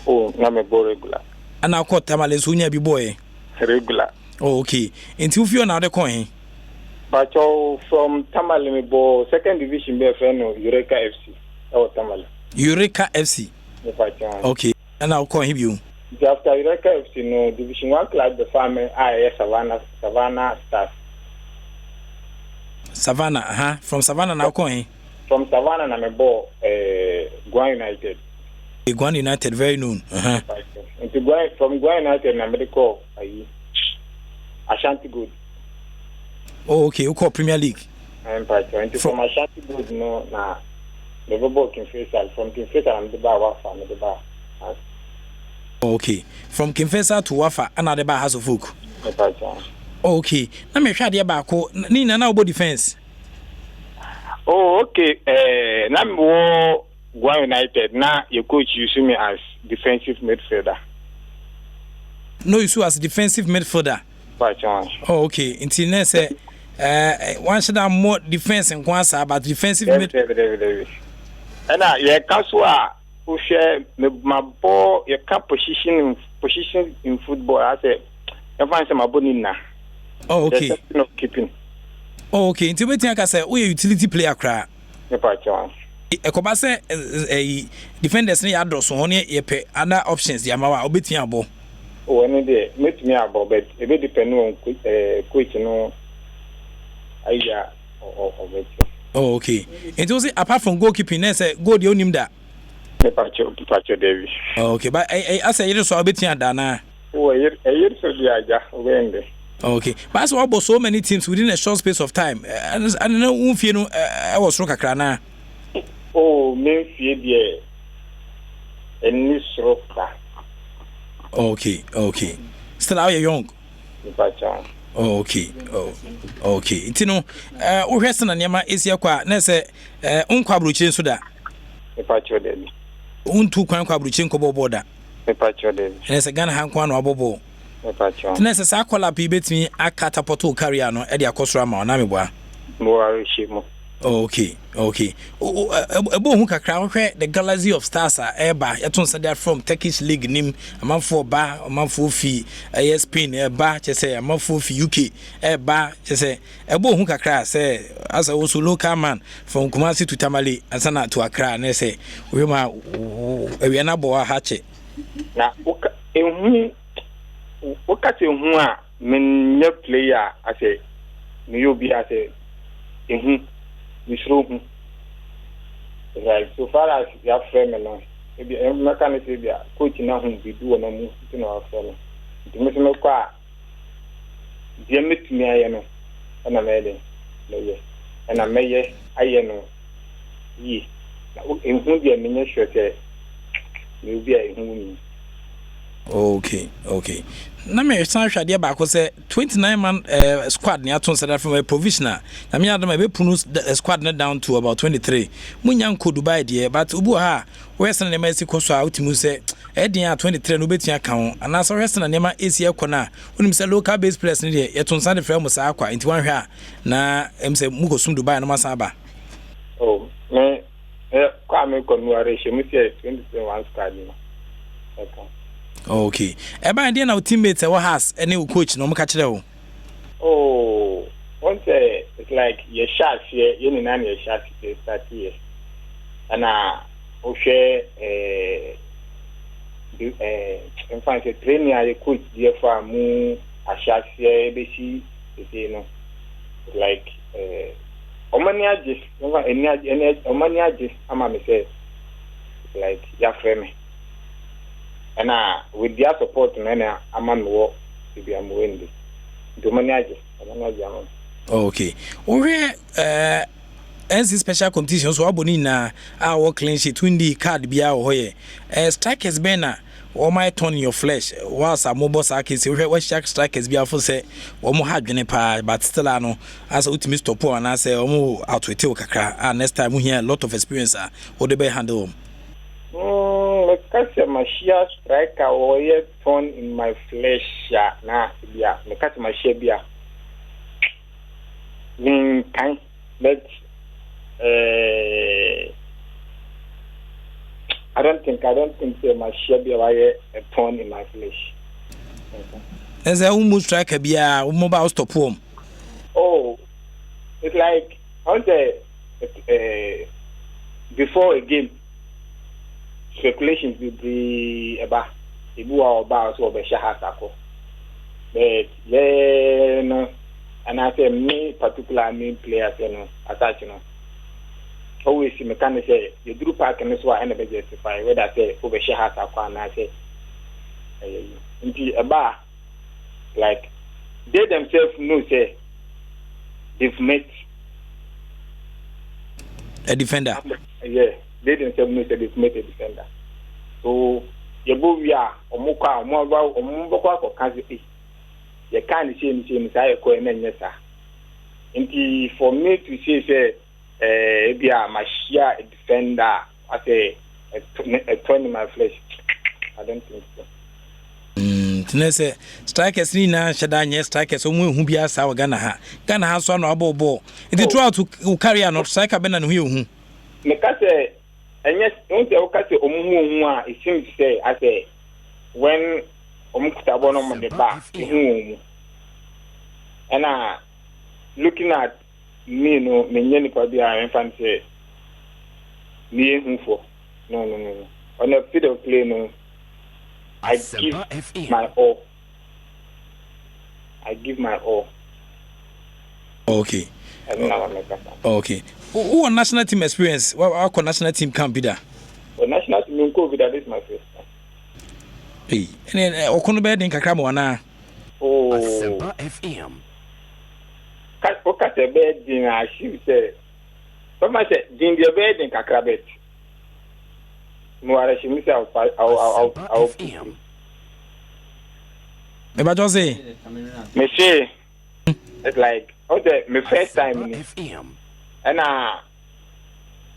Speaker 6: Oh, na me boy regular.
Speaker 1: Ana ko Tamale so unya bi boy
Speaker 6: regular.
Speaker 1: Okay, nti u feel now the coin.
Speaker 6: But from Tamale, me second division, be friend Eureka FC. Oh, Tamale.
Speaker 1: Eureka FC. Okay, and I'll call him you.
Speaker 6: After Eureka FC, no Division 1 club, the farmer, Savannah Stars.
Speaker 1: Savannah, from Savannah, now call him.
Speaker 6: From Savannah, I'm a ball, Guan United.
Speaker 1: Guan United, very known.
Speaker 6: From Guan United, I'm a call Ashanti Good.
Speaker 1: Oh, okay. You call Premier League.
Speaker 6: I'm from Ashanti Good, no, nah. Never bought Kinfesa. From Kinfesa, I'm the bar Wafa, I'm the bar.
Speaker 1: Okay. From Kinfesa to Wafa, another bar has a folk. Okay. Let me try the barco. Nina now about defense.
Speaker 6: Oh, okay. Now Guan United. Now your coach using me as defensive midfielder.
Speaker 1: No, you see as defensive midfielder. Oh, okay. Until next say. One should have more defense and quansa, but defensive midfield.
Speaker 6: And yeah, Kaswa, who share my ball, your cap position in football. I say, I find some abonina.
Speaker 1: Oh, okay.
Speaker 6: No keeping.
Speaker 1: Oh, okay. Until we think I say, we utility player cry.
Speaker 6: A
Speaker 1: Kobase a defenders near Adros, only a other options, the Amawa, Obitia Bo.
Speaker 6: Oh, any day, meet me about, but it will depend on quick, you know.
Speaker 1: Oh, okay. It was apart from goalkeeping, say go the onim that.
Speaker 6: David.
Speaker 1: Okay, but I say you saw a bit here, Dana.
Speaker 6: Oh, a year so the
Speaker 1: okay, but as well, so many teams within a short space of time. And I know if you know, I was rock a crana.
Speaker 6: Oh, me fear and Miss Roka.
Speaker 1: Okay. Still out young. Okay. Nti no wo hwese na niam esi akwa na se unkwa bruchi so da.
Speaker 6: Pacho dem.
Speaker 1: Untu kwan kwa bruchi nko boda.
Speaker 6: Pacho dem.
Speaker 1: Na se Ghana hankwa na obobo.
Speaker 6: Pacho.
Speaker 1: Na se sa kwala bi betimi akatapoto career no e de akosoro ma na meboa.
Speaker 6: Mo arishimo.
Speaker 1: Okay. Ebo hu kakra wo hwe the Galaxy of Stars eba yeton se there from Turkish League nim amanfo ba amanfo fi Spain eba chese amanfo fi UK eba chese ebo hu kakra se as a also local man from Kumasi to Tamale asana to Accra na se we ma we na bo ha che
Speaker 6: na ehu wakati ehu a menye player ase me yobi ase ehu misro. Right, so far as your friend now, maybe a mechanic be a coach now who be doing a move to our fellow. The mission car, dear meet me, I know, and a maiden, and a mayor, I know. Ye, in whom the miniature say, will be a whom.
Speaker 1: Okay. Na me san hwade ba ko say 29 man squad ne aton sada from a provisional na me adama be punu squad ne down to about 23 munyan ko Dubai de but ubu ha wesen ne ma si ko so a utimu say edin a 23 no betia ka ho ana so wesen ne ma esi ekona unim say local base players ne de yeton san de frame sa akwa nti wan hwe a na em say mu ko sum Dubai no ma san ba
Speaker 6: oh me kwa me ko no are she mu say 21 squad no
Speaker 1: okay eba dey na teammates e has any coach no mka kire wo
Speaker 6: oh one say it's like your shots here you know your shots start here and o share in fact the training I coach there for mu a shots here be see you know like omania just any omania just ama me say like ya frame and with their support and aman wo to be am windy do manage
Speaker 1: okay we NC special competition so aboni na our clean sheet windi card bia wo hoye strikers bena o my turn your flesh was a mobile sakisi we shark strikers bia for say wo mo hadwene pa but still ano as ultimate stop on na say o mo outwete o kakra next time we hear a lot of experience o de be handle
Speaker 6: because my sheer striker or torn in my flesh na bia because my sheer bia in kind but I don't think my sheer bia why torn in my flesh.
Speaker 1: As a almost striker bia mobile stop home.
Speaker 6: Oh, it's like on the before a game speculations will be about ibu or about so be shahasako but no and I say me particular main players you know attach you know always me can say you do pack and so I never justify whether I say over shahasako and I say into about like they themselves know say they've met
Speaker 1: a defender.
Speaker 6: Yeah. They themselves know that they've met a defender. So, you go via Omuka, Omubaka, or Kazi. You can't see anything inside a coin and yes, sir. And for me to say, my sheer defender, I say, a 20 my flesh. I don't think so.
Speaker 1: Tinese strikers ni na shadanye strikers omu hu bia sa Ghana ha so no abobo it try to carry an striker bena no hu
Speaker 6: me ka say enye once o ka say omu a it seems to say I say when omukuta bono mo de ba hu and looking at me no me nyeni pa bia en fan say me hu for no on a field of play no I give my all.
Speaker 1: Okay. Okay. Who on national team experience? What national team can be there?
Speaker 6: Well, national team in COVID, that is my first time.
Speaker 1: Hey, and then Okono bed in Kakramo na.
Speaker 6: Oh. Asempa FM. Kat a bed in a she said. But I said, Din the bed in Kakrabet. Moara she miss out.
Speaker 1: Eba Jose.
Speaker 6: Monsieur, it's like my first time in FM. And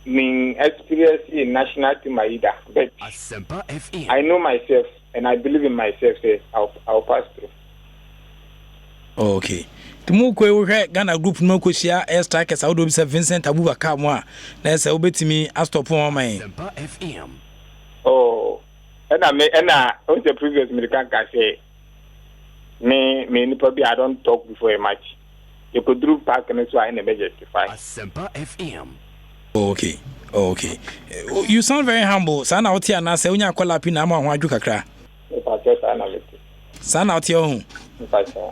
Speaker 6: my experience in national team Aida. But I know myself and I believe in myself. Say I'll pass through.
Speaker 1: Okay. Tumuko we Ghana group no ko share air strikers I would be Vincent Abubakar mo na say obetimi astop on my
Speaker 6: FM. Oh, and on the previous American can say me probably I don't talk before a match. You could do pack and so I never justify.
Speaker 3: Asempa FM.
Speaker 1: Okay. You sound very humble. Sana out here na say unya kwala pi na ma ho adu kakra. Sana out here ho.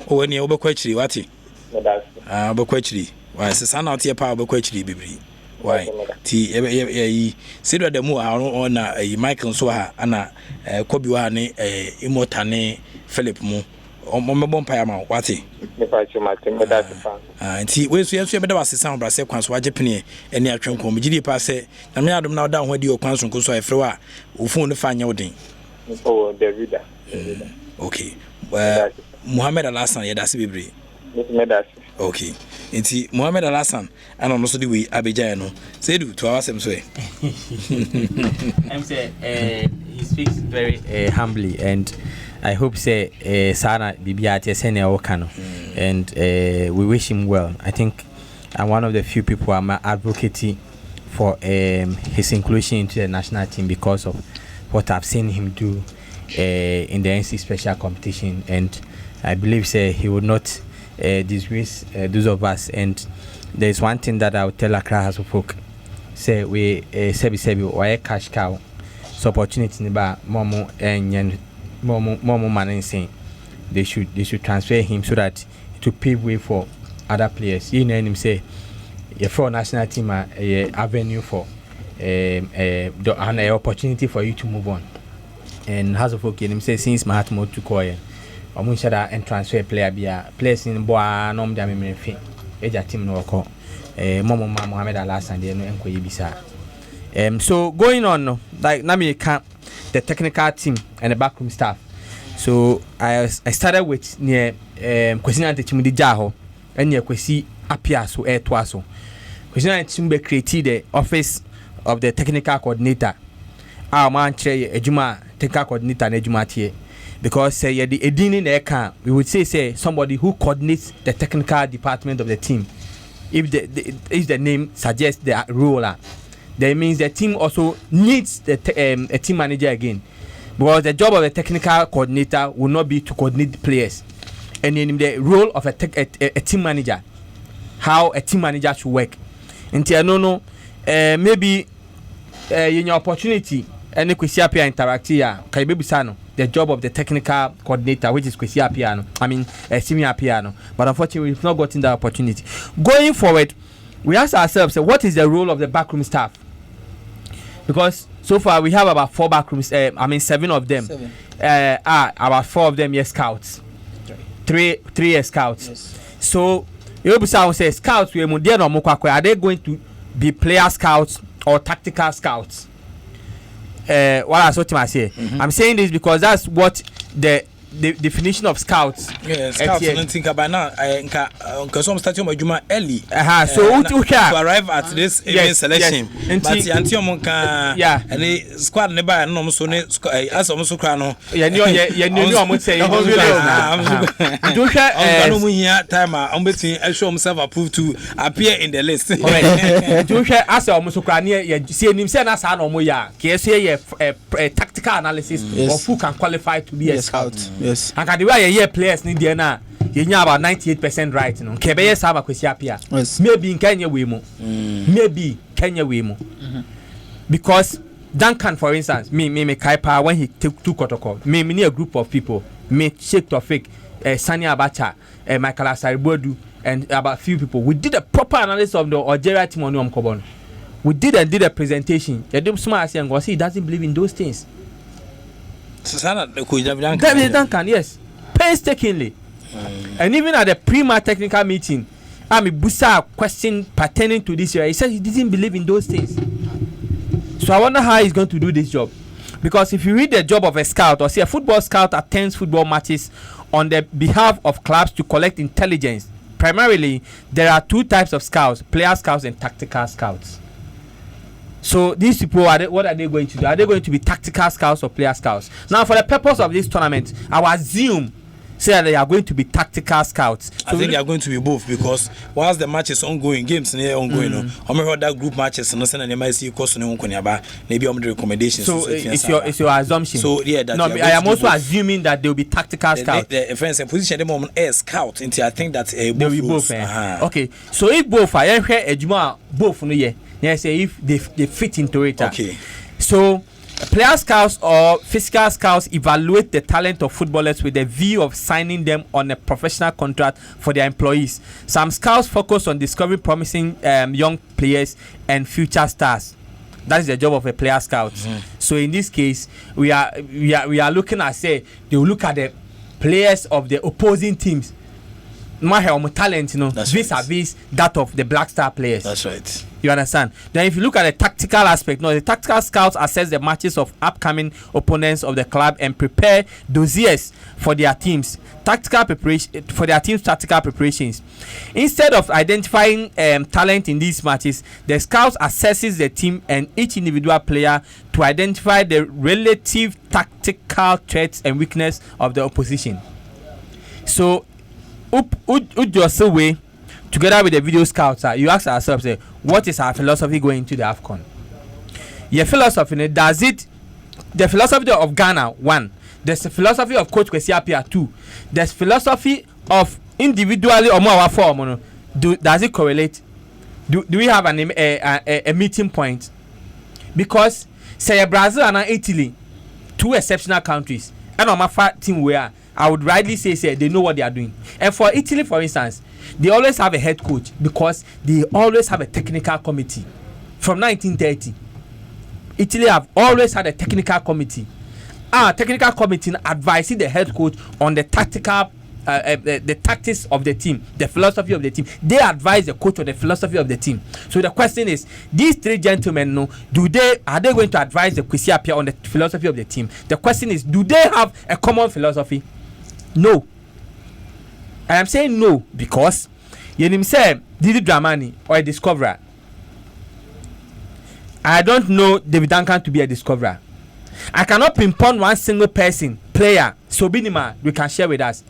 Speaker 1: O ni obekwa chiri wati. Obekwa chiri. Wa se sana out here pa obekwa chiri bibiri. Why? Ti sedo da mu on na Michael so ha ana Kobi wa ne Imota ne Philip mu. Omembo mpa ma wati. Nti we so yeso beda wase san brase kwan so agepene eni atwenko mgidi pa se na me adom na oda ho adi okwan so nko so efre wa ofun ne fa anya odin
Speaker 6: Oh, the reader.
Speaker 1: Okay. Muhammad Al-Hassan, yeah, that's Bibri. Okay. Inti Muhammad Al-Hassan, and also the way Abijay no. Say do to us way.
Speaker 5: I'm say he speaks very humbly, and I hope say Sana Bibiati Senior Okano, and we wish him well. I think I'm one of the few people I'm advocating for his inclusion into the national team because of what I've seen him do in the NC special competition, and I believe say he would not disgrace those of us. And there's one thing that I would tell Accra House of Folk, say we sebi or cash cow, so opportunity ba momo and momo man saying they should transfer him so that to pave way for other players. You know him say for national team avenue for an opportunity for you to move on. And House of Folk him say since Mahatma to call omun shada and transfer player bia players in boa nom dia me fi eja team no ko momo ma Mohamed Al-Hassan de no enko yebisa. So going on, like na me can the technical team and the backroom staff. So I started with near Kwesi Antechimudi Jaho and near Kwesi Apia so air twaso. Kwesi Antechimbe created the office of the technical coordinator. Our man che ejuma technical coordinator na ejuma tie, because say the edini na eka we would say somebody who coordinates the technical department of the team. If the name suggests the role, that means the team also needs a team manager again, because the job of the technical coordinator will not be to coordinate the players, and in the role of a team manager, how a team manager should work. Until maybe in your opportunity any Kwesi Apia interactia Kaibebisano, the job of the technical coordinator, which is Kwesi Apia, Simi Apia, but unfortunately we've not gotten that opportunity. Going forward, we ask ourselves, what is the role of the backroom staff? Because so far we have about 4 backrooms, 7 of them. 7. About 4 of them, yes, scouts. 3 scouts. Yes. So you will say scouts, are they going to be player scouts or tactical scouts? What I saw to say, I'm saying this because that's what the definition of scouts.
Speaker 1: Yeah, scouts don't think about now. Because some start your juma early.
Speaker 5: So to
Speaker 1: arrive at this event selection. But until monka, any squad never no so ne as almost crano.
Speaker 5: You almost say
Speaker 1: no time I'm between I show himself approved to appear in the list.
Speaker 5: To share as almost crania, you see him say na sa no mo ya. KSA a tactical analysis of who can qualify to be a scout.
Speaker 4: Yes.
Speaker 5: And the way you players need there now, you know about 98% right. You know, Kebeye Saba Kwesi Apia. Maybe in Kenya we mo. Maybe Kenya we mo. Because Duncan, for instance, me Kaipa when he took Kotoko, me near a group of people, me Sheikh Tofik, Sani Abacha, Michael Asaribodu, and about few people. We did a proper analysis of the Algeria team on Kobon. We did a presentation. Yadum Smart saying, "Was he doesn't believe in those things." David Duncan, yes, painstakingly. And even at the pre-match technical meeting, Busa question pertaining to this year. He said he didn't believe in those things. So I wonder how he's going to do this job. Because if you read the job of a scout, or see a football scout attends football matches on the behalf of clubs to collect intelligence. Primarily, there are 2 types of scouts: player scouts and tactical scouts. So these people, what are they going to do? Are they going to be tactical scouts or player scouts? Now, for the purpose of this tournament, I will assume that they are going to be tactical scouts. So
Speaker 1: I think they are going to be both, because whilst the match is ongoing, games are ongoing. I'm heard that group matches and they might see cost maybe on the recommendations.
Speaker 5: So it's your assumption.
Speaker 1: So yeah, that
Speaker 5: I am also assuming that they will be tactical scouts.
Speaker 1: The friends and position at the moment as scout. Until I think that
Speaker 5: they will be both. Okay, so if both are both no yeah. Yes, if they fit into it.
Speaker 1: Okay.
Speaker 5: So, player scouts or physical scouts evaluate the talent of footballers with the view of signing them on a professional contract for their employees. Some scouts focus on discovering promising young players and future stars. That is the job of a player scout. So in this case, we are looking at, say, they will look at the players of the opposing teams. My talent, vis-a-vis that of the Black Star players.
Speaker 1: That's right.
Speaker 5: You understand? Then if you look at the tactical aspect, the tactical scouts assess the matches of upcoming opponents of the club and prepare dossiers for their teams. Tactical preparations. Instead of identifying talent in these matches, the scouts assesses the team and each individual player to identify the relative tactical threats and weakness of the opposition. So, way together with the video scouts, you ask ourselves, what is our philosophy going into the AFCON? Your philosophy, the philosophy of Ghana, 1. There's the philosophy of Coach Kwesi Appiah, 2. There's philosophy of individually or more form. Does it correlate? Do we have a meeting point? Because say Brazil and Italy, 2 exceptional countries, and on my team where I would rightly say they know what they are doing. And for Italy, for instance, they always have a head coach because they always have a technical committee. From 1930, Italy have always had a technical committee. Technical committee advising the head coach on the tactical, the tactics of the team, the philosophy of the team. They advise the coach on the philosophy of the team. So the question is, these 3 gentlemen, are they going to advise the Kwesi Appiah on the philosophy of the team? The question is, do they have a common philosophy? No. And I'm saying no because you say Didi Dramani or a discoverer. I don't know David Duncan to be a discoverer. I cannot pinpoint one single person, player, so Binima, we can share with us,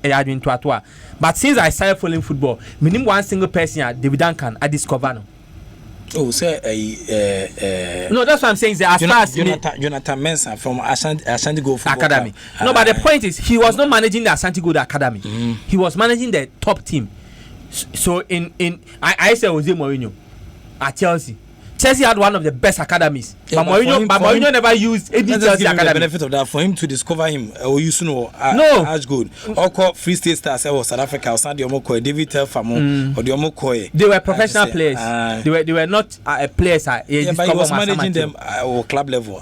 Speaker 5: but since I started following football, minimum one single person, David Duncan, I discover no.
Speaker 1: Oh, say
Speaker 5: no, that's what I'm saying.
Speaker 1: Jonathan Mensah from Ashanti Gold
Speaker 5: Academy. No, but the point is, he was not managing the Ashanti Gold Academy. He was managing the top team. So I say Jose Mourinho at Chelsea. Chelsea had one of the best academies. But Mourinho never used any Chelsea academy.
Speaker 1: The benefit of that for him to discover him, or you know, as good. Or call Free State Stars or South Africa or Sandy Omokoye, David Telfamo or the Omokoye.
Speaker 5: They were professional players. They were not players.
Speaker 1: But he was managing them at club level.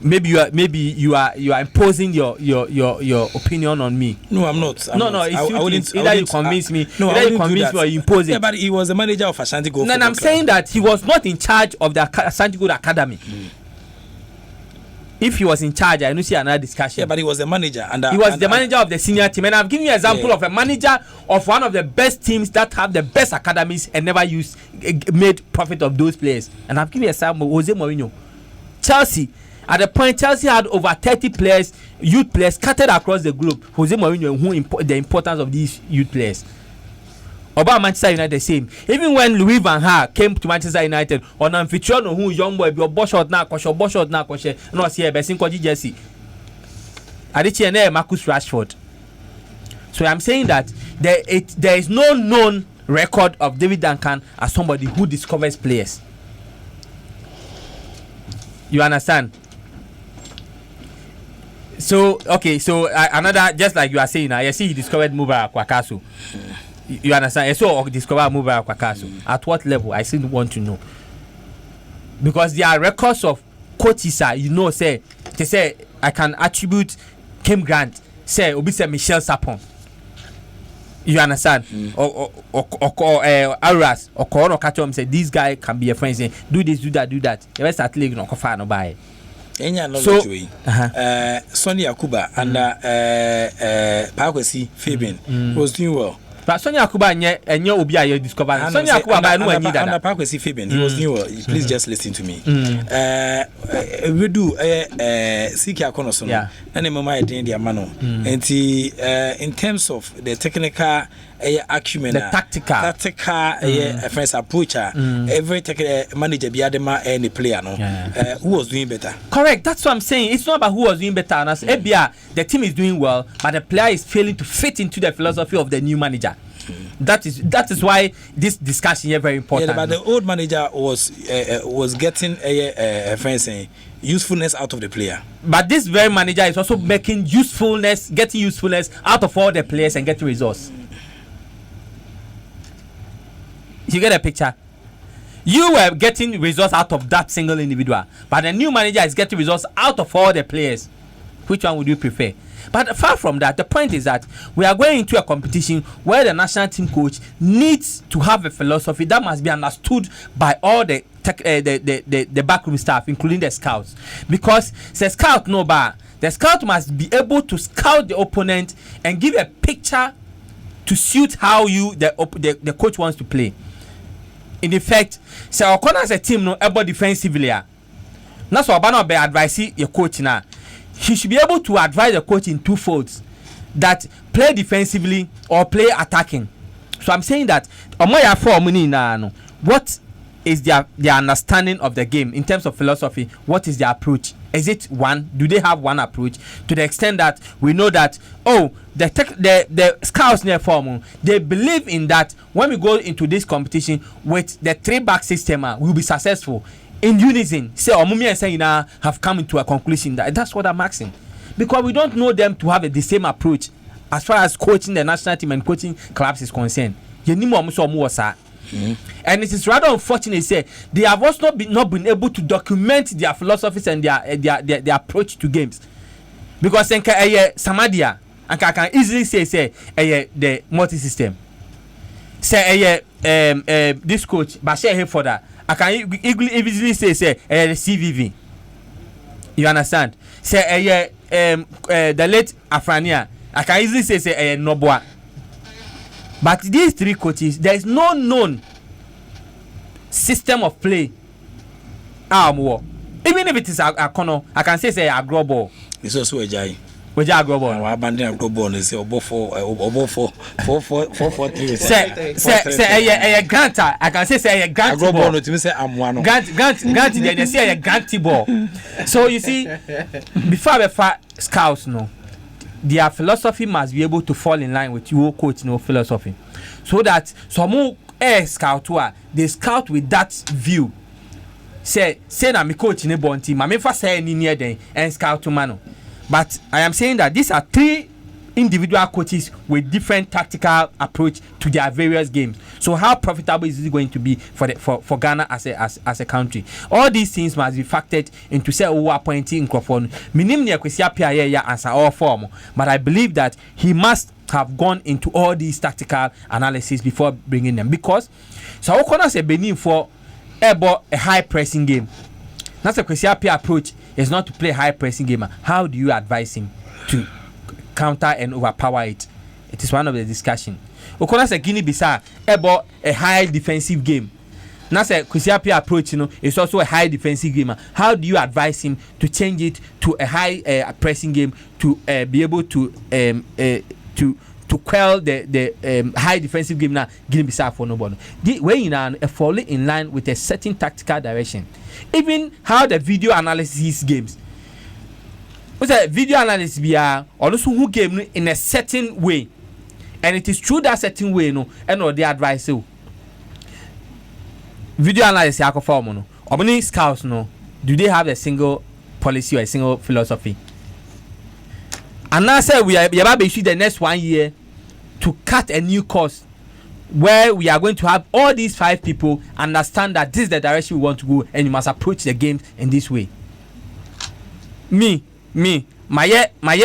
Speaker 5: Maybe you are imposing your opinion on me.
Speaker 1: No, I'm not.
Speaker 5: I wouldn't. Either you convince me. Either you convince me or you impose it.
Speaker 1: Yeah, but he was the manager of Ashanti Gold.
Speaker 5: And I'm saying that he was not in charge of the Ashanti Gold Academy. If he was in charge, I don't see another discussion.
Speaker 1: Yeah, but he was the manager.
Speaker 5: He was the manager of the senior team. And I've given you an example of a manager of one of the best teams that have the best academies and never made profit of those players. And I've given you an example, Jose Mourinho. Chelsea, at the point, Chelsea had over 30 players, youth players, scattered across the globe. Jose Mourinho, the importance of these youth players. About Manchester United the same. Even when Louis van Gaal came to Manchester United, on Amphitryon who young boy be boss shot na koshe no see be sin koji Jesse. Adichie na Marcus Rashford. So I'm saying that there is no known record of David Duncan as somebody who discovers players. You understand? So another, just like you are saying now, you see he discovered Mubarak Wakasu. You understand? So discover Mubarak Wakasu. At what level? I still want to know. Because there are records of coaches, say they say I can attribute Kim Grant, say Obi say Michel Sapon. You understand? Or Aras or Korono Katom say this guy can be a friend, say do this, do that. The rest at league no kofa no buy.
Speaker 1: So Sonny Akuba and Pakwesi Fabian was doing well.
Speaker 5: But Sonny Akuba and your Obi I discovered. Sonny Akuba by no need that.
Speaker 1: Pakwesi Fabian, he was doing well. Please just listen to me. We do Siki Akonoson and a mama in the Amano. And in terms of the technical acumen,
Speaker 5: the tactical
Speaker 1: friends approach, every manager be adema any player who was doing better.
Speaker 5: Correct, that's what I'm saying. It's not about who was doing better. And as the team is doing well, but the player is failing to fit into the philosophy of the new manager. That is why this discussion is very important.
Speaker 1: But the old manager was getting usefulness out of the player.
Speaker 5: But this very manager is also getting usefulness out of all the players and getting results. You get a picture? You were getting results out of that single individual, but the new manager is getting results out of all the players. Which one would you prefer? But far from that, the point is that we are going into a competition where the national team coach needs to have a philosophy that must be understood by all the backroom staff, including the scouts. Because the scout must be able to scout the opponent and give a picture to suit how the coach wants to play. In effect, so O'Connor as a team no able defensively. That's what Obama be advising your coach now. He should be able to advise the coach in two folds, that play defensively or play attacking. So I'm saying that what is their understanding of the game in terms of philosophy? What is their approach? Is it one? Do they have one approach? To the extent that we know that the scouts near form, they believe in that when we go into this competition with the 3-back system, we'll be successful. In unison, say Omumi and Sayina have come into a conclusion that that's what I'm asking, because we don't know them to have the same approach as far as coaching the national team and coaching clubs is concerned. And it is rather unfortunate say they have also not been able to document their philosophies and their approach to games, because Samadia and I can easily say the multi-system. Say this coach Bashir Hayford, I can easily say the CVV. You understand? Say the late Afrania, I can easily say Noboa. But these three coaches, there is no known system of play. Even if it is a corner, I can say a global.
Speaker 1: It's also a giant.
Speaker 5: We just global.
Speaker 1: I abandon a global and say obo 443.
Speaker 5: Say a granter. I can say a grant
Speaker 1: global. No, to say I'm one.
Speaker 5: Grant. They say a granty ball. So you see, before we fight scouts, no, their philosophy must be able to fall in line with your coach, no philosophy, so that some scout they scout with that view. Say na me coach in a bon team. I mean for say any near them and scout to mano. But I am saying that these are three individual coaches with different tactical approach to their various games. So how profitable is it going to be for Ghana as a country? All these things must be factored into say who appointing microphone. Minim ne kwesi apia ya answer all form. But I believe that he must have gone into all these tactical analysis before bringing them, because so O'Connor say Benin for a high pressing game. That's a kwesi apia approach. Is not to play high pressing game. How do you advise him to counter and overpower it? It is one of the discussion. O'Connor said Guinea-Bissau about a high defensive game. Now say Kwesiapia approach, is also a high defensive game. How do you advise him to change it to a high pressing game to be able to quell the high defensive game now Guinea-Bissau for nobody? When you falling in line with a certain tactical direction. Even how the video analysis games. What's a video analysis be also who game in a certain way, and it is through that certain way and or the advice video analysis form or many scouts do they have a single policy or a single philosophy? And now say we are about to issue the next 1 year to cut a new course where we are going to have all these 5 people understand that this is the direction we want to go, and you must approach the game in this way. My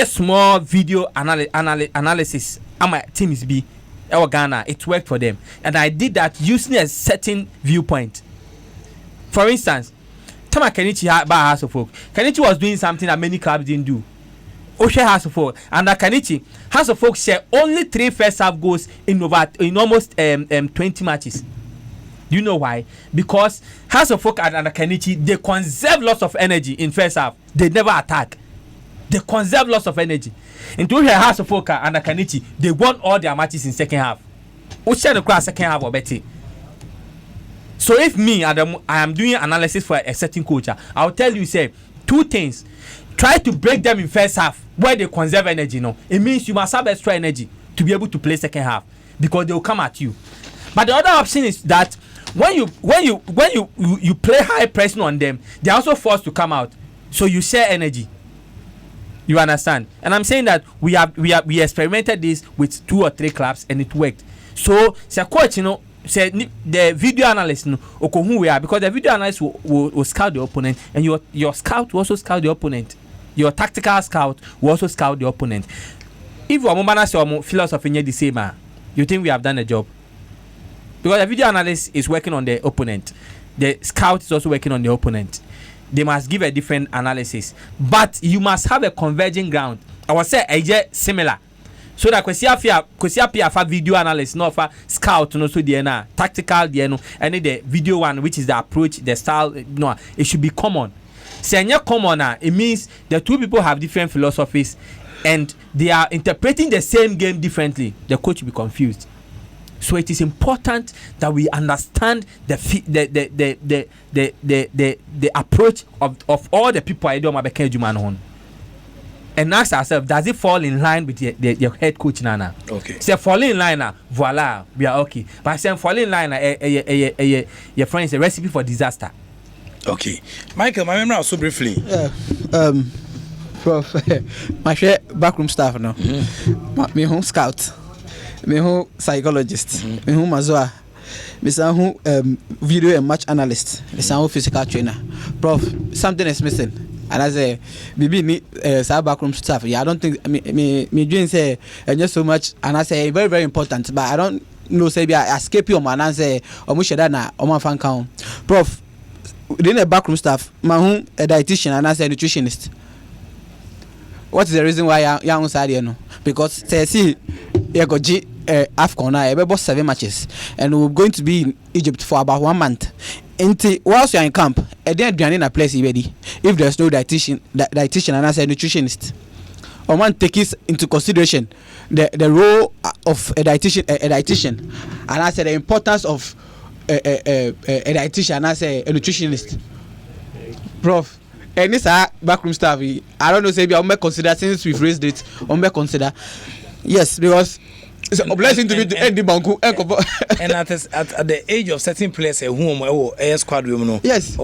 Speaker 5: small video analysis and my team is be our Ghana, it worked for them, and I did that using a certain viewpoint. For instance, Tama Kenichi House of Folk. Kenichi was doing something that many clubs didn't do. Oshe House of Folk and Kenichi House of Folk share only 3 first half goals in almost 20 matches. Do you know why? Because House of Folk and Kenichi, they conserve lots of energy in first half. They never attack. They conserve lots of energy. Into her House of Folk and Kenichi, they won all their matches in second half. Oshe the class second half or better. So if me I am doing analysis for a certain coach, I will tell you say 2 things. Try to break them in first half where they conserve energy. It means you must have extra energy to be able to play second half, because they will come at you. But the other option is that when you play high pressing on them, they are also forced to come out. So you share energy. You understand? And I'm saying that we experimented this with 2 or 3 clubs and it worked. So say coach, say the video analyst because the video analyst will scout the opponent, and your scout will also scout the opponent. your tactical scout will also scout the opponent. If your philosophy is the same, you think we have done a job? Because the video analyst is working on the opponent, the scout is also working on the opponent. They must give a different analysis, but you must have a converging ground. I would say similar. So that Kwesi video analyst, no for scout, no so the tactical, and the video one, which is the approach, the style. No, it should be common. Say common, it means the two people have different philosophies, and they are interpreting the same game differently. The coach will be confused. So it is important that we understand the approach of all the people I don't have. And ask ourselves, does it fall in line with your head coach Nana?
Speaker 1: Okay.
Speaker 5: Say fall in line, voila, we are okay. But say fall in line, your friend is a recipe for disaster.
Speaker 1: Okay, Michael, my memory also briefly.
Speaker 4: Prof, my share backroom staff now. My home scout, my home psychologist, my home mazoa, my home video and match analyst, my home physical trainer. Prof, something is missing. And as a baby backroom staff, yeah, I don't think me doing say just so much, and I say very very important, but I don't know say I escape your man and say na fan count. Prof, within a backroom staff, my home a dietitian and I say a nutritionist. What is the reason why young side no? Because say see you got G AFCON now, about 7 matches, and we're going to be in Egypt for about 1 month. Whilst you're in camp, then you're in a place already. If there's no dietitian and I say nutritionist, or man take it into consideration the role of a dietitian, and I say the importance of a dietitian and I say a nutritionist. Prof, and this backroom staff, I don't know, say I may consider since we've raised it, I may consider yes, because it's a blessing to be to end the banku.
Speaker 1: And at the age of certain players, a squad woman, yes,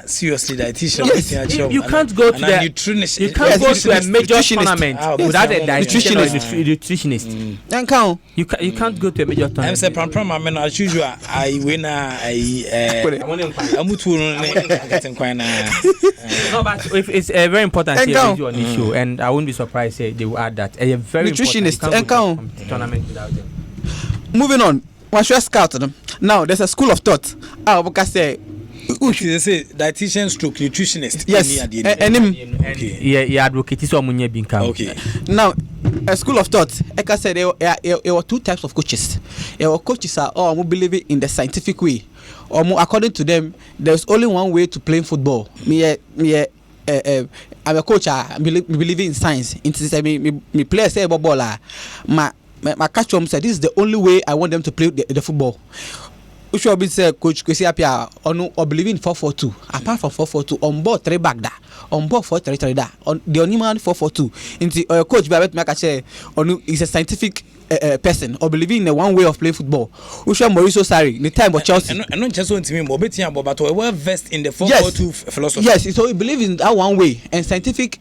Speaker 1: seriously dietitian.
Speaker 5: Yes. You can't go to the nutritionist. You can't go to a major tournament without a dietitian or nutritionist.
Speaker 4: And count.
Speaker 5: You can't go to a major tournament.
Speaker 1: I'm saying, Pram, man, as usual, I win.
Speaker 5: No, but it's a very important issue, and I wouldn't be surprised they will add that. A very
Speaker 4: nutritionist and count.
Speaker 5: Without them.
Speaker 4: Moving on, what's your scout? Now there's a school of thought. Because say
Speaker 1: dietitian stroke nutritionist.
Speaker 4: Yes,
Speaker 5: and advocate is
Speaker 1: okay.
Speaker 4: Now a school of thought. Like I said, there were 2 types of coaches. There were coaches who believe in the scientific way, or according to them, there's only one way to play football. I'm a coach. I believe in science. Me play say ball. My catch said this is the only way I want them to play the football. Which will be say coach Kwesi Appiah or believe in 4-4-2. Apart from 4-4-2, on board 3 back there, on board 4-3-3 there, on the only man 4-4-2. Into coach Babet Makache is a scientific person or believing in the one way of playing football. Which are Mauricio Sarri, the time of Chelsea.
Speaker 1: And not just want to mean but well versed in the 4-4-2 philosophy.
Speaker 4: Yes, so he believes in that one way and scientific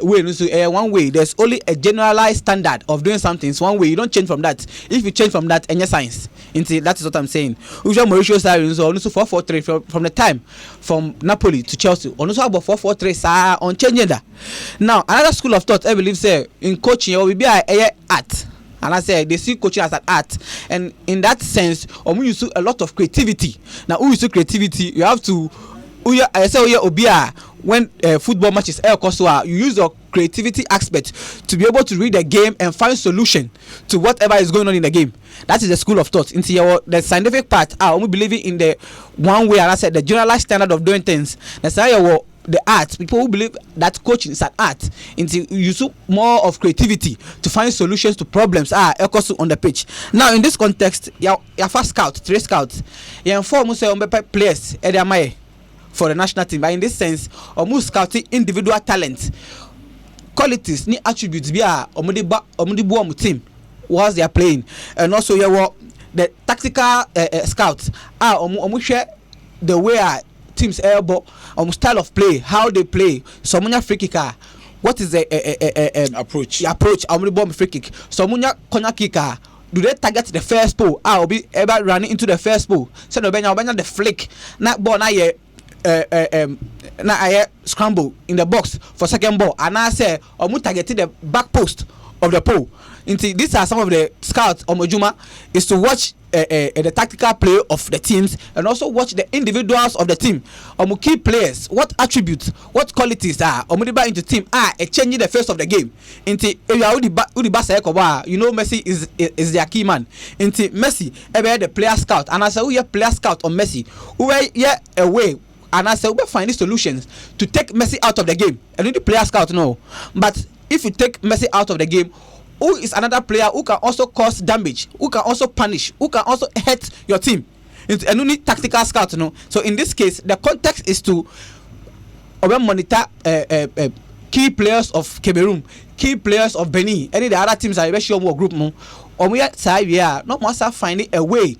Speaker 4: way. So one way, there's only a generalized standard of doing something. It's one way. You don't change from that. If you change from that, any science. That is what I'm saying. Which are Mauricio Sarri so also 4-4-3 from the time from Napoli to Chelsea. Also about 4-4-3 on changing that. Now another school of thought I believe say in coaching will be a art. And I say they see coaching as an art, and in that sense, we use a lot of creativity. Now, who use creativity? You have to. I say Obia when football matches you use your creativity aspect to be able to read the game and find solution to whatever is going on in the game. That is the school of thought. Into the scientific part, we believe in the one way, and I said the generalized standard of doing things. That's how the art. People who believe that coaching is an art. Into use more of creativity to find solutions to problems. On the pitch. Now in this context, your first scout, 3 scouts, you inform players for the national team. But in this sense, almost scouting individual talents, qualities, ni attributes be omudi team whilst they are playing, and also the tactical scouts share the way teams elbow style of play, how they play. Someone free kicker, what is the approach free kick. Someone corner kicker, do they target the first pole? I'll be ever running into the first pole. So the flick, not ball na I scramble in the box for second ball, and I say omu targeted the back post of the pole. These are some of the scouts Omojuma is to watch the tactical play of the teams and also watch the individuals of the team. Key players, what attributes, what qualities are Omudiba into team are changing the face of the game. You know Messi is their key man. Messi the player scout, and I say we player scout on Messi. We a way. And I say we find solutions to take Messi out of the game. And the player scout no. But if you take Messi out of the game, who is another player who can also cause damage, who can also punish, who can also hurt your team? And you need tactical scout, no. So in this case, the context is to monitor key players of Cameroon, key players of Benin, any of the other teams are very sure more group no. Or we are not must finding a way,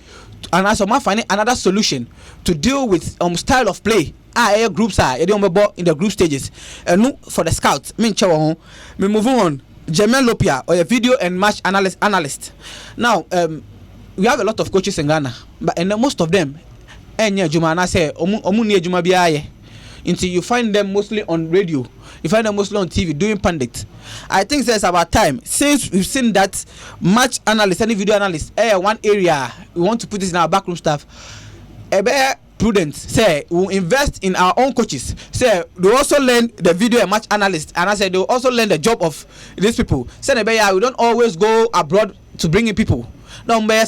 Speaker 4: and also finding another solution to deal with style of play. Groups are in the group stages. And for the scouts, me moving on. Jermaine Lopia, or a video and match analyst. Now, we have a lot of coaches in Ghana, but and most of them, until you find them mostly on radio, you find them mostly on TV doing pundit. I think it's about time, since we've seen that match analyst, any video analyst, one area we want to put this in our backroom staff. Prudent say we'll invest in our own coaches. Say they also learn the video and match analyst, and I said they will also learn the job of these people. Say we don't always go abroad to bring in people. So why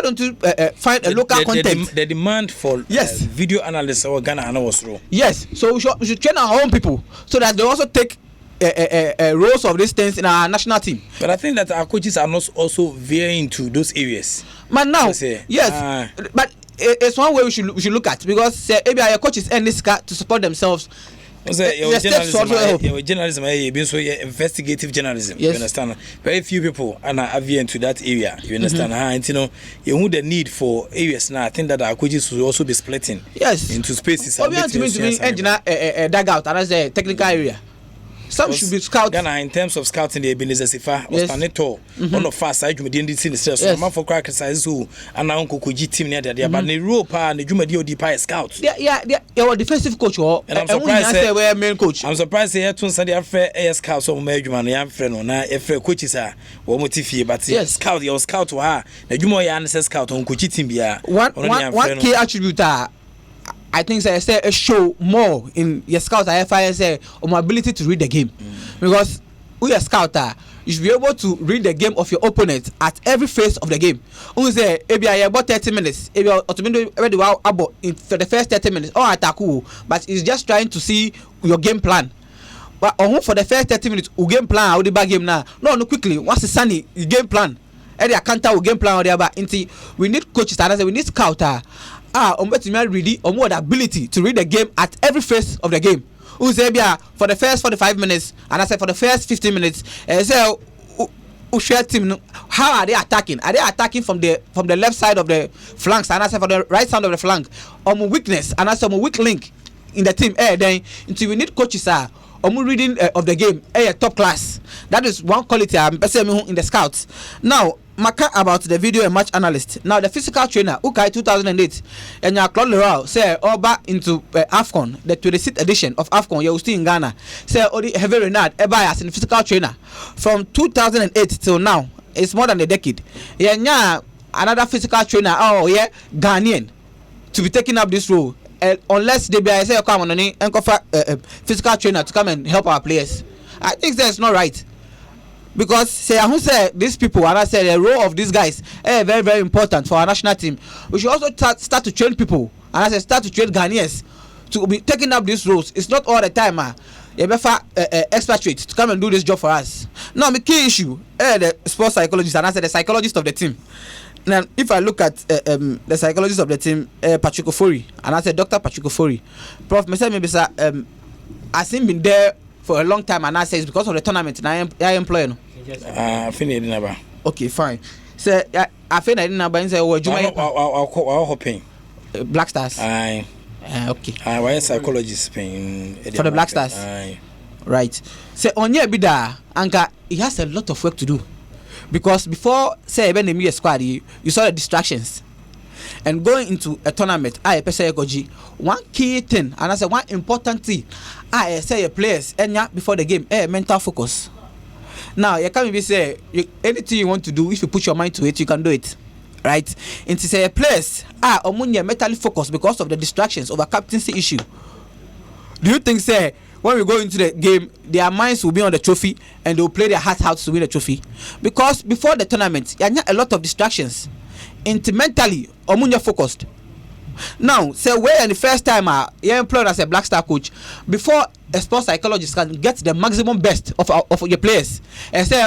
Speaker 4: don't you find a local content?
Speaker 1: The demand for video analysts or Ghana was low.
Speaker 4: Yes, so we should train our own people so that they also take roles of these things in our national team.
Speaker 1: But I think that our coaches are not also veering to those areas.
Speaker 4: But now, yes, but it's one way we should look at, because maybe our coaches earn this to support themselves.
Speaker 1: Journalism, investigative journalism. Yes. You understand? Very few people are veering to that area. You understand? And you know the need for areas now. I think that our coaches will also be splitting into spaces.
Speaker 4: Dugout, and that's the technical area. Some should be scouted.
Speaker 1: Ghana, in terms of scouting, the Ebenezer Sifa was standing tall. On the fast side, you didn't see the stress. So, man for crack size who and Uncle Kuji team near there, but the rope and the Jumadio Depa scouts.
Speaker 4: Yeah, you're a defensive coach, and I'm surprised they were main coach.
Speaker 1: I'm surprised they had to study a fair air scouts or Majuman, young friend, or now if coaches are one motifi, but yes, scout, your scout to her, the Jumoyan scout on Kuji team.
Speaker 4: One key attribute I think I say a show more in your scout say on my ability to read the game, because we are scouter, you should be able to read the game of your opponent at every phase of the game. Who say maybe I about 30 minutes, maybe automatically about for the first 30 minutes or attack, but it's just trying to see your game plan. But for the first 30 minutes, we game plan how the bad game now. No, quickly. Once it's sunny, you game plan. Every counter will game plan or the other. We need coaches, and we need scouter. Ready or more the ability to read the game at every phase of the game. For the first 45 minutes, and I said for the first 15 minutes, team, how are they attacking? Are they attacking from the left side of the flanks, and I said for the right side of the flank? Weakness, and I said weak link in the team. Then until we need coaches reading of the game top class. That is one quality I'm in the scouts. Now Maka about the video and match analyst. Now the physical trainer Ukai 2008 and Claude Leroy say over into AFCON, the 26th edition of AFCON. You're still in Ghana. Say Odi Hervé Renard as a physical trainer from 2008 till now. It's more than a decade. Another physical trainer Ghanaian to be taking up this role. Unless they be say come on and offer physical trainer to come and help our players. I think that's not right. Because who said these people, and I said the role of these guys is very, very important for our national team. We should also start to train people, and I said start to train Ghanaians to be taking up these roles. It's not all the time, you better expatriate to come and do this job for us. Now, the key issue, the sports psychologist, and I said the psychologist of the team. Now, if I look at the psychologist of the team, Patrick Ofori, and I said Dr. Patrick Ofori, Prof. Maybe I've been there for a long time, and I say it's because of the tournament and I employ no.
Speaker 1: I think never.
Speaker 4: Okay, fine. So I think I didn't know, say
Speaker 1: I'll hoping
Speaker 4: Black Stars.
Speaker 1: Aye.
Speaker 4: Okay.
Speaker 1: Why psychologist paying
Speaker 4: for the Black Stars?
Speaker 1: Aye.
Speaker 4: Right. Say Onye Bida, Anka, he has a lot of work to do, because before say when the media squad, you saw the distractions. and going into a tournament, I say one key thing, and I say one important thing, I say players before the game, mental focus. Now you can't be say anything you want to do, if you put your mind to it, you can do it. Right? Into say players mentally focused because of the distractions of a captaincy issue. Do you think say when we go into the game, their minds will be on the trophy and they will play their heart out to win the trophy? Because before the tournament, you have a lot of distractions. Into mentally, focused. Now, say where the first time you're employed as a Black Star coach, before a sports psychologist can get the maximum best of your players, and say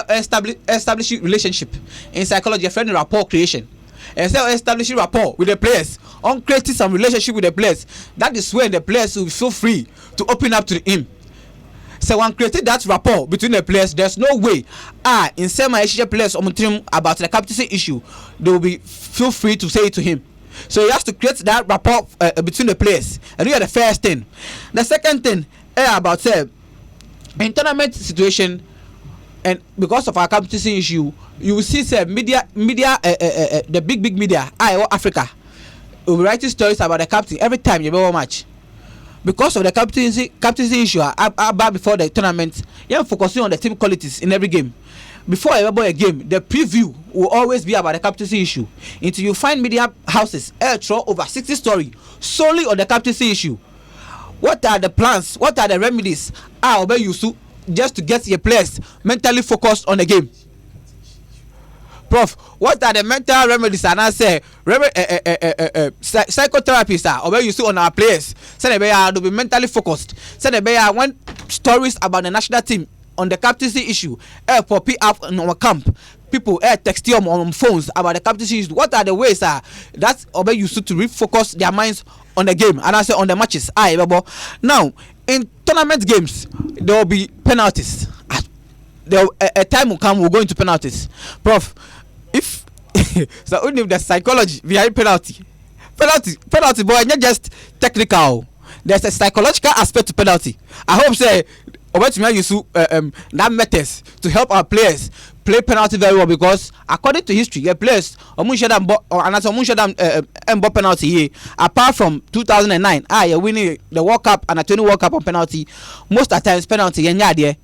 Speaker 4: establish relationship in psychology, friend rapport creation, and say establishing rapport with the players, on creating some relationship with the players. That is when the players will feel free to open up to him. So when created that rapport between the players, there's no way in some players about the captaincy issue, they will be feel free to say it to him. So he has to create that rapport between the players, and you are the first thing. The second thing about say in tournament situation, and because of our captaincy issue, you will see say media the big media Africa will be writing stories about the captain every time you have a match. Because of the captaincy issue about before the tournament, you are focusing on the team qualities in every game. Before a game, the preview will always be about the captaincy issue. Until you find media houses throw over 60 stories solely on the captaincy issue. What are the plans? What are the remedies? Just to get your players mentally focused on the game. Prof, what are the mental remedies? And I say psychotherapists on our players. Say they be mentally focused. Say they want stories about the national team on the captaincy issue. For PF in our camp, people text you on phones about the captaincy issue. What are the ways that's used to refocus their minds on the game? And I say on the matches. Now in tournament games there will be penalties. A time will come, we'll go into penalties. Prof, if so only the psychology behind penalty, boy, not just technical. There's a psychological aspect to penalty. I hope say that matters to help our players play penalty very well, because according to history, your players penalty here. Apart from 2009, you're winning the World Cup and a 20 World Cup on penalty. Most of the times penalty there.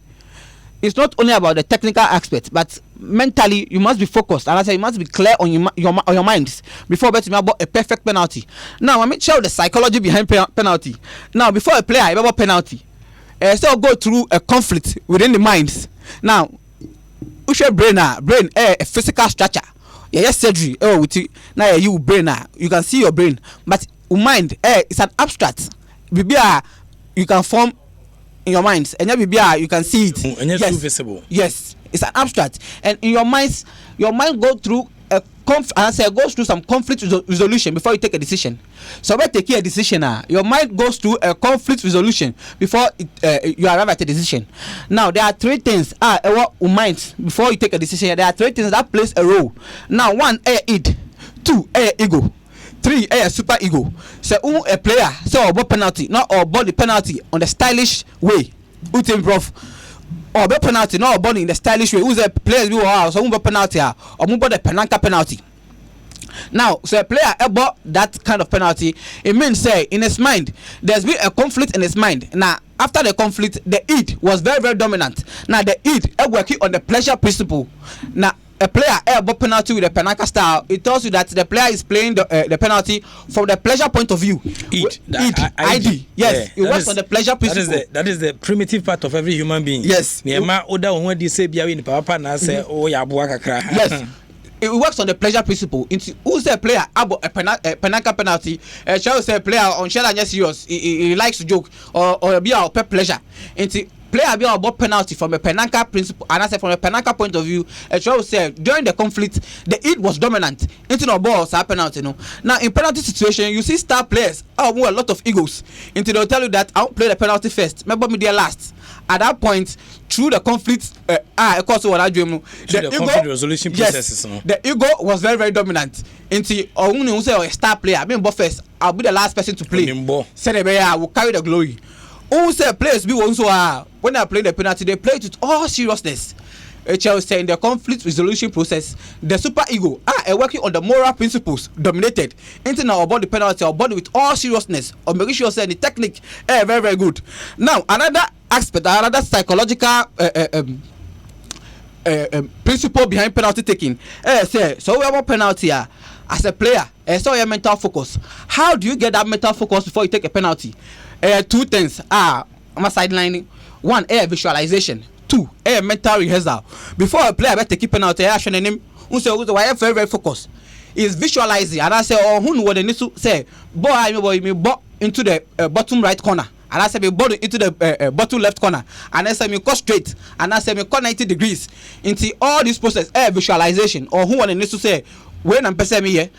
Speaker 4: It's not only about the technical aspect, but mentally you must be focused, and I say you must be clear on your minds before betting about a perfect penalty. Now let me show the psychology behind penalty. Now before a player about penalty, still go through a conflict within the minds. Now, brain a physical structure. Yes, surgery. With you now you brain you can see your brain, but mind it's an abstract. You can form in your minds, and you can see it.
Speaker 1: And it's visible.
Speaker 4: Yes, it's an abstract, and in your minds, your mind go through a goes through some conflict resolution before you take a decision. So when taking a decision, your mind goes through a conflict resolution before you arrive at a decision. Now there are three things mind before you take a decision. There are three things that plays a role. Now one, id. Two, ego. Three, super ego. So a player about penalty, not or body penalty on the stylish way. Prof. Or penalty, not or body in the stylish way. Who's a player who are so penalty or the penanka penalty. Now, so a player about that kind of penalty, it means say in his mind there's been a conflict in his mind. Now after the conflict, the id was very, very dominant. Now the id working on the pleasure principle. Now a player about penalty with a penanka style, it tells you that the player is playing the penalty from the pleasure point of view. ID. Yes, it works on the pleasure principle.
Speaker 1: That is the primitive part of every human being.
Speaker 4: Yes.
Speaker 1: Yes.
Speaker 4: It works on the pleasure principle. Who's a player about a penanka penalty? Shall say a player on shell and serious. He likes to joke or be our pleasure. Player be about penalty from a penanka principle, and I say from a penanka point of view. Shall say during the conflict, the id was dominant. Into no balls are penalty. No. Now in penalty situation, you see star players a lot of egos. They'll tell you that I'll play the penalty first. Remember me there last. At that point, through the conflict, of course, what I dream.
Speaker 1: The conflict resolution processes.
Speaker 4: Yes, the ego was very, very dominant. Until only say a star player, I mean, first, I'll be the last person to play. I will carry the glory. Who say players be also when they play the penalty, they play it with all seriousness. Chelsea in the conflict resolution process, the super ego are working on the moral principles dominated. Into now about the penalty or body with all seriousness or making sure say the technique very very good. Now another aspect, another psychological principle behind penalty taking. So we have a penalty as a player. So your mental focus. How do you get that mental focus before you take a penalty? Two things. I'm a sidelining. One, visualization. Two, mental rehearsal. Before a player take a penalty, action and him who say why very very focused. Is visualizing and I say who what they need to say boy me into the bottom right corner. And I say me body into the bottom left corner, and I say me go straight, and I say me go 90 degrees into all this process. Visualization or who want to say when I'm perceiving me here.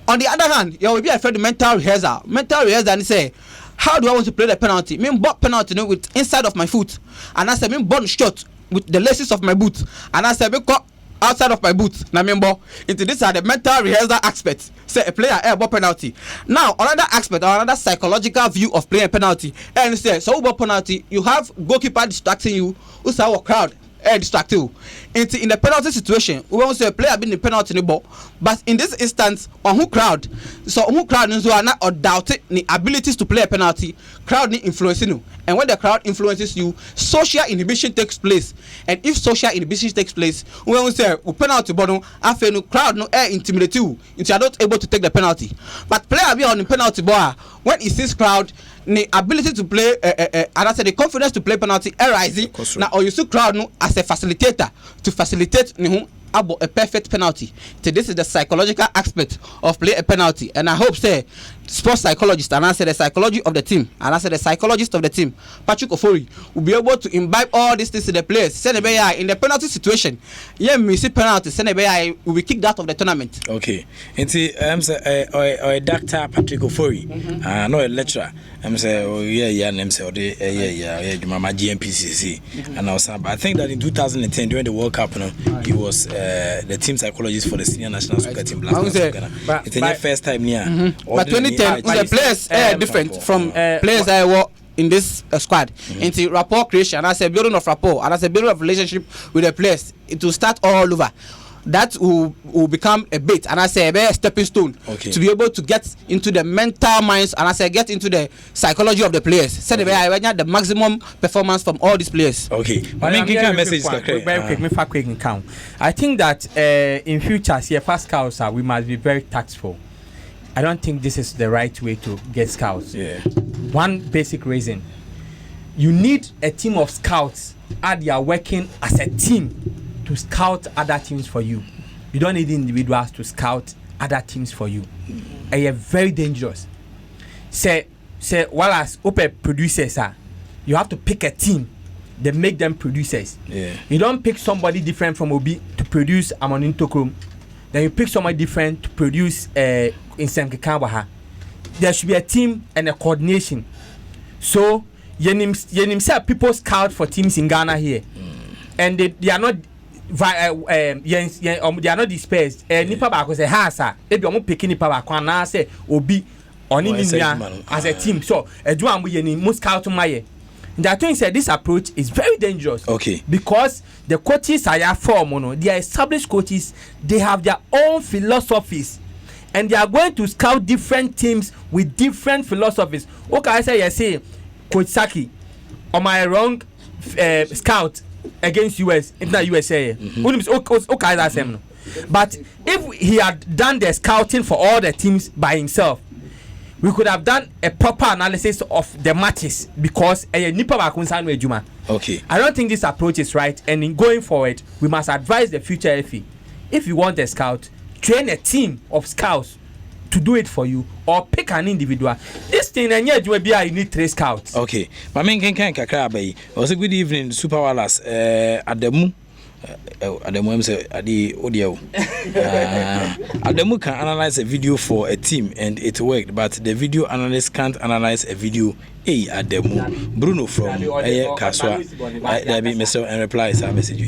Speaker 4: On the other hand, you will be afraid of mental rehearsal. Mental rehearsal and say, how do I want to play the penalty? Me bought penalty with inside of my foot, and I say me bought shot with the laces of my boot, and I say me cut outside of my boots. Now remember, into this are the mental rehearsal aspects. Say a player ball penalty. Now another aspect or another psychological view of playing penalty. And say so ball penalty, you have goalkeeper distracting you, who's our crowd distract you. Into in the penalty situation, we won't say a player being the penalty in the ball, but in this instance, on who crowd, so who crowd who are not or doubted the abilities to play a penalty, crowd need influencing you. And when the crowd influences you, social inhibition takes place. And if social inhibition takes place, we won't say penalty bottom after no crowd no intimidate you until you're not able to take the penalty. But player be on the penalty ball when it sees crowd, the ability to play and I said the confidence to play penalty rising now, or you see crowd no as a facilitator to facilitate about a perfect penalty. So this is the psychological aspect of play a penalty, and I hope say sports psychologist and I said the psychology of the team and I said the psychologist of the team Patrick Ofori will be able to imbibe all these things to the players. Send in the penalty situation, me see penalty send will be kicked out of the tournament.
Speaker 1: Okay, and see I'm say or Dr. Patrick Ofori, no a lecturer. I'm say I'm say Mama GMPCC and I think that in 2010 during the World Cup he was the team psychologist for the senior national soccer team last year. It's the first time here.
Speaker 4: But 2010 the players different from players that were in this squad. Into rapport creation, and as a building of rapport, and as a building of relationship with the players, it will start all over. That will become a bit, and I say a stepping stone to be able to get into the mental minds, and I say get into the psychology of the players. Say the maximum performance from all these players.
Speaker 1: Okay,
Speaker 5: I think that in future, CFA scouts we must be very tactful. I don't think this is the right way to get scouts.
Speaker 1: Yeah.
Speaker 5: One basic reason: you need a team of scouts, and they are working as a team to scout other teams for you. You don't need individuals to scout other teams for you. And you're very dangerous. Say while as open producers are, you have to pick a team that make them producers.
Speaker 1: Yeah.
Speaker 5: You don't pick somebody different from Obi to produce Amonintokrom. Then you pick somebody different to produce Insem Kekawaha. There should be a team and a coordination. So you say people scout for teams in Ghana here. And they are not they are not dispersed. Nipa baako say ha sa ebi omo pick nipa baako na say obi oni ninia as a team. So edu amu ye ni most scout maye. And I think this approach is very dangerous.
Speaker 1: Okay.
Speaker 5: Because the coaches are form, they are established coaches. They have their own philosophies, and they are going to scout different teams with different philosophies. Okay, I say Coach Saki, am I wrong? Scout against US, it's not USA. Okay, that's him. But if he had done the scouting for all the teams by himself, we could have done a proper analysis of the matches because
Speaker 1: okay.
Speaker 5: I don't think this approach is right, and in going forward, we must advise the future FE. If you want a scout, train a team of scouts to do it for you, or pick an individual. This thing and yet you need 3 scouts.
Speaker 1: Okay. My main can kakra bay. Also good evening, Super Wallace. Ademu say adi audio. Ademu can analyze a video for a team and it worked, but the video analyst can't analyze a video. Hey, Ademu Bruno from Kaswa. There be Mr. and replies our message.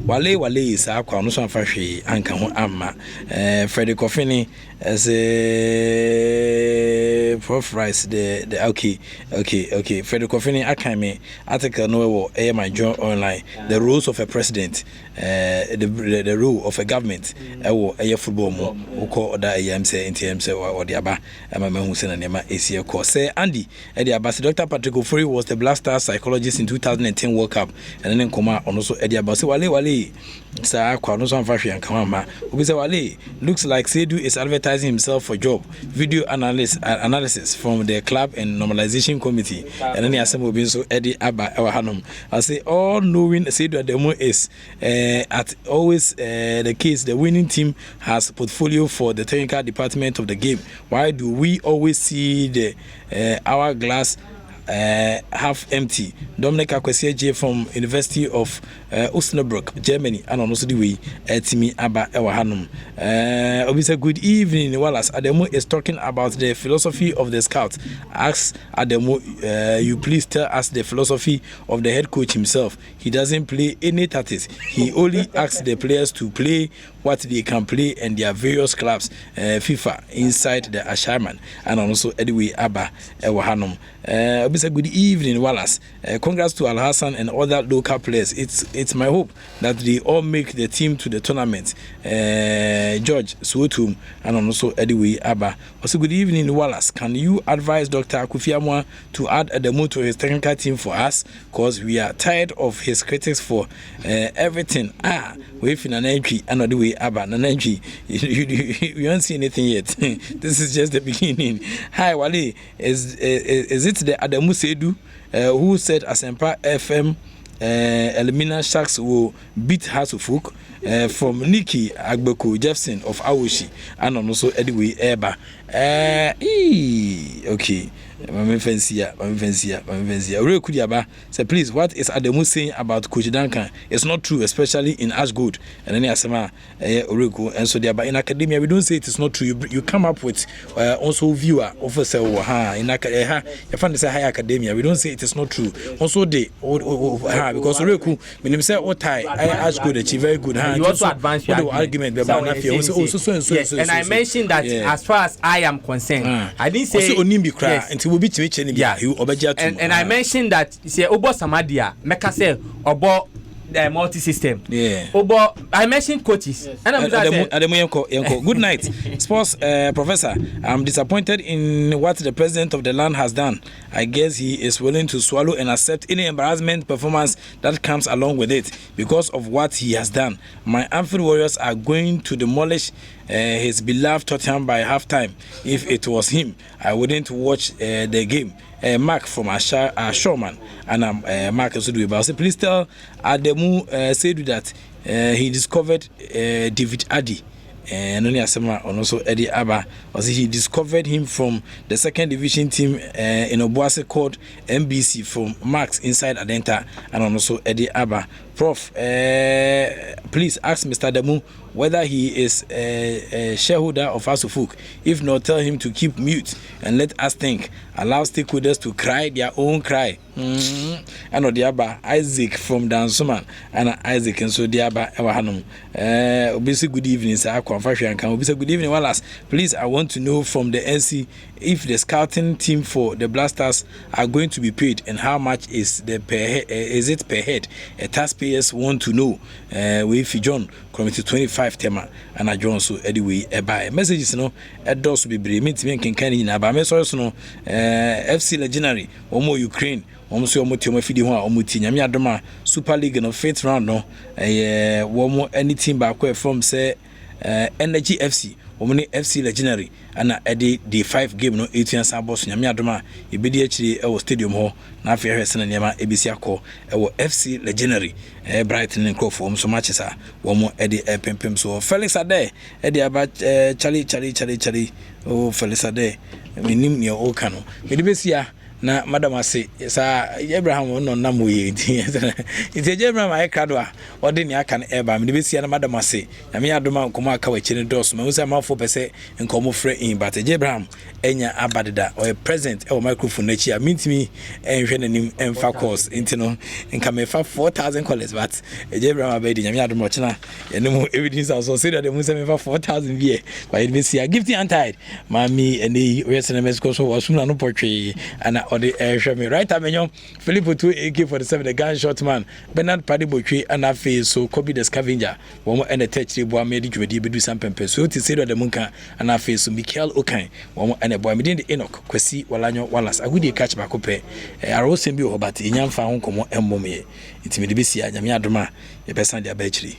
Speaker 1: Wale is our cornerstone for she and come amma. Freddie Coffini as a Prof Rice the okay. Frederick Kofini Akame article no my join online. The rules of a president, the rule of a government. A football mo. Uko oda say NTM say or the aba. Who send a ACA course. Say Andy, the ambassador Dr. Patrick Ofori was the Black Stars psychologist in 2010 World Cup, and then Koma also Eddie Abasi Wale. Sir, Kwanusan Fashi and Kamama. Ubisa Wale looks like Seydou is advertising himself for job. Video analysis from the club and normalization committee. And then Asempa bin so Eddie Abba Ewahanum. I say all knowing Seydou Ademo is at always the case. The winning team has portfolio for the technical department of the game. Why do we always see the hourglass half empty? Dominic Akwesi J from University of Osnabrück, Germany, and also the way Timi Abba Ewahanum. Obisa, good evening. Wallace Ademo is talking about the philosophy of the scouts. Ask Ademo, you please tell us the philosophy of the head coach himself. He doesn't play any tactics. He only asks the players to play what they can play and their various clubs, FIFA, inside the Asharman, and also anyway Abba Ewahanum. Obisa, good evening, Wallace. Congrats to Al Hassan and other local players. It's my hope that they all make the team to the tournament. George Suotum and also anyway Abba. Also, good evening, Wallace. Can you advise Dr. Akufiamwa to add Ademo to his technical team for us? Because we are tired of his critics for everything. We've in an entry, another way Abba, an entry. You don't see anything yet. This is just the beginning. Hi, Wale. Is it the Ademo Seydou who said Asempa FM Elimina Sharks will beat Hasufuk from Nikki Agbeku Jefferson of Awoshi and also Edwin Eba. Okay. Real Kudiaba say, please, what is Ademo saying about Coach Duncan? It's not true, especially in Ashgood. And then Asema Orico and so there. But in academia, we don't say it is not true. You come up with also viewer officer in academia. You find this high academia. We don't say it is not true. Also they because Orico when say I Ashgood achieve very good.
Speaker 5: You also advance your
Speaker 1: argument.
Speaker 5: And I mentioned that as far as I am concerned, I didn't say
Speaker 1: Onimbi cry.
Speaker 5: Yeah. And I mentioned that say Obo Samadia Meka say Obo multi-system.
Speaker 1: Yeah.
Speaker 5: Obo I mentioned coaches. Yes. And
Speaker 1: Good night. Sports professor. I'm disappointed in what the president of the land has done. I guess he is willing to swallow and accept any embarrassment performance that comes along with it because of what he has done. My Anfield Warriors are going to demolish his beloved Tottenham by halftime. If it was him, I wouldn't watch the game. Mark from Showman and Mark also do about. Please tell Ademo Seydou that he discovered David Addy. And only Asema and also Eddie Abba. He discovered him from the second division team in Obuasi called MBC from Max inside Adenta and also Eddie Abba. Prof, please ask Mr. Ademo whether he is a shareholder of Asufuk. If not, tell him to keep mute and let us think. Allow stakeholders to cry their own cry. And Odiaba Isaac from Dansuman and Isaac and so Diaba Ewahanum. Obviously, good evening, sir. Obviously, good evening, Wallace. Please, I want to know from the NC if the scouting team for the Blasters are going to be paid and how much is the is it per head? Taxpayers want to know. If John committee 25 tema and I John so anyway by messages no does be brave me can in about messages no FC Legendary or more Ukraine. Almost your motive of feeding one or Mutinyami Adoma Super League no 5th round no one more any team back from say Energy FC or many FC Legendary and the 5 game no 18 Sabos Nyami Adoma immediately our stadium hall na fair Hessen and Yama ABC call our FC Legendary Brighton and Crawford so much as one more Eddie Pempem so Felix Ade Eddie about Charlie oh Felix Ade minim ne o kano me de besia na madam ase sa Abraham no nam we nti Abraham ay krado a ode ne aka no eba me besia na madam ase na me adoma nkomo aka wa chine dos ma usa mafo pese nkomo frɛ in but Abraham enya abadeda or present e microphone na chi a mintimi enhwe nanim emfa course nti no nka me fa $4,000 but Abraham abedi na me adoma china enemu evidence also say that them say me fa $4,000 vie but it besia gifting antied mami ene we sene Mexico so wasuna no portray ana ode ehwe me right amenyo Philip 2 AK47 the gunshot man Bernard Padibotwe ana face so Kobe the scavenger wo ene techri bo amedi dwedi bedu sampempe so ti say the munka ana face so Michael Okan wo ene boy medin the Enoch Kwasi Walanyo Wallace agudi catch back up arosem bi ho but enyamfa ho komo emmom ye intimi de besia nyame adoma ye besan de abachiri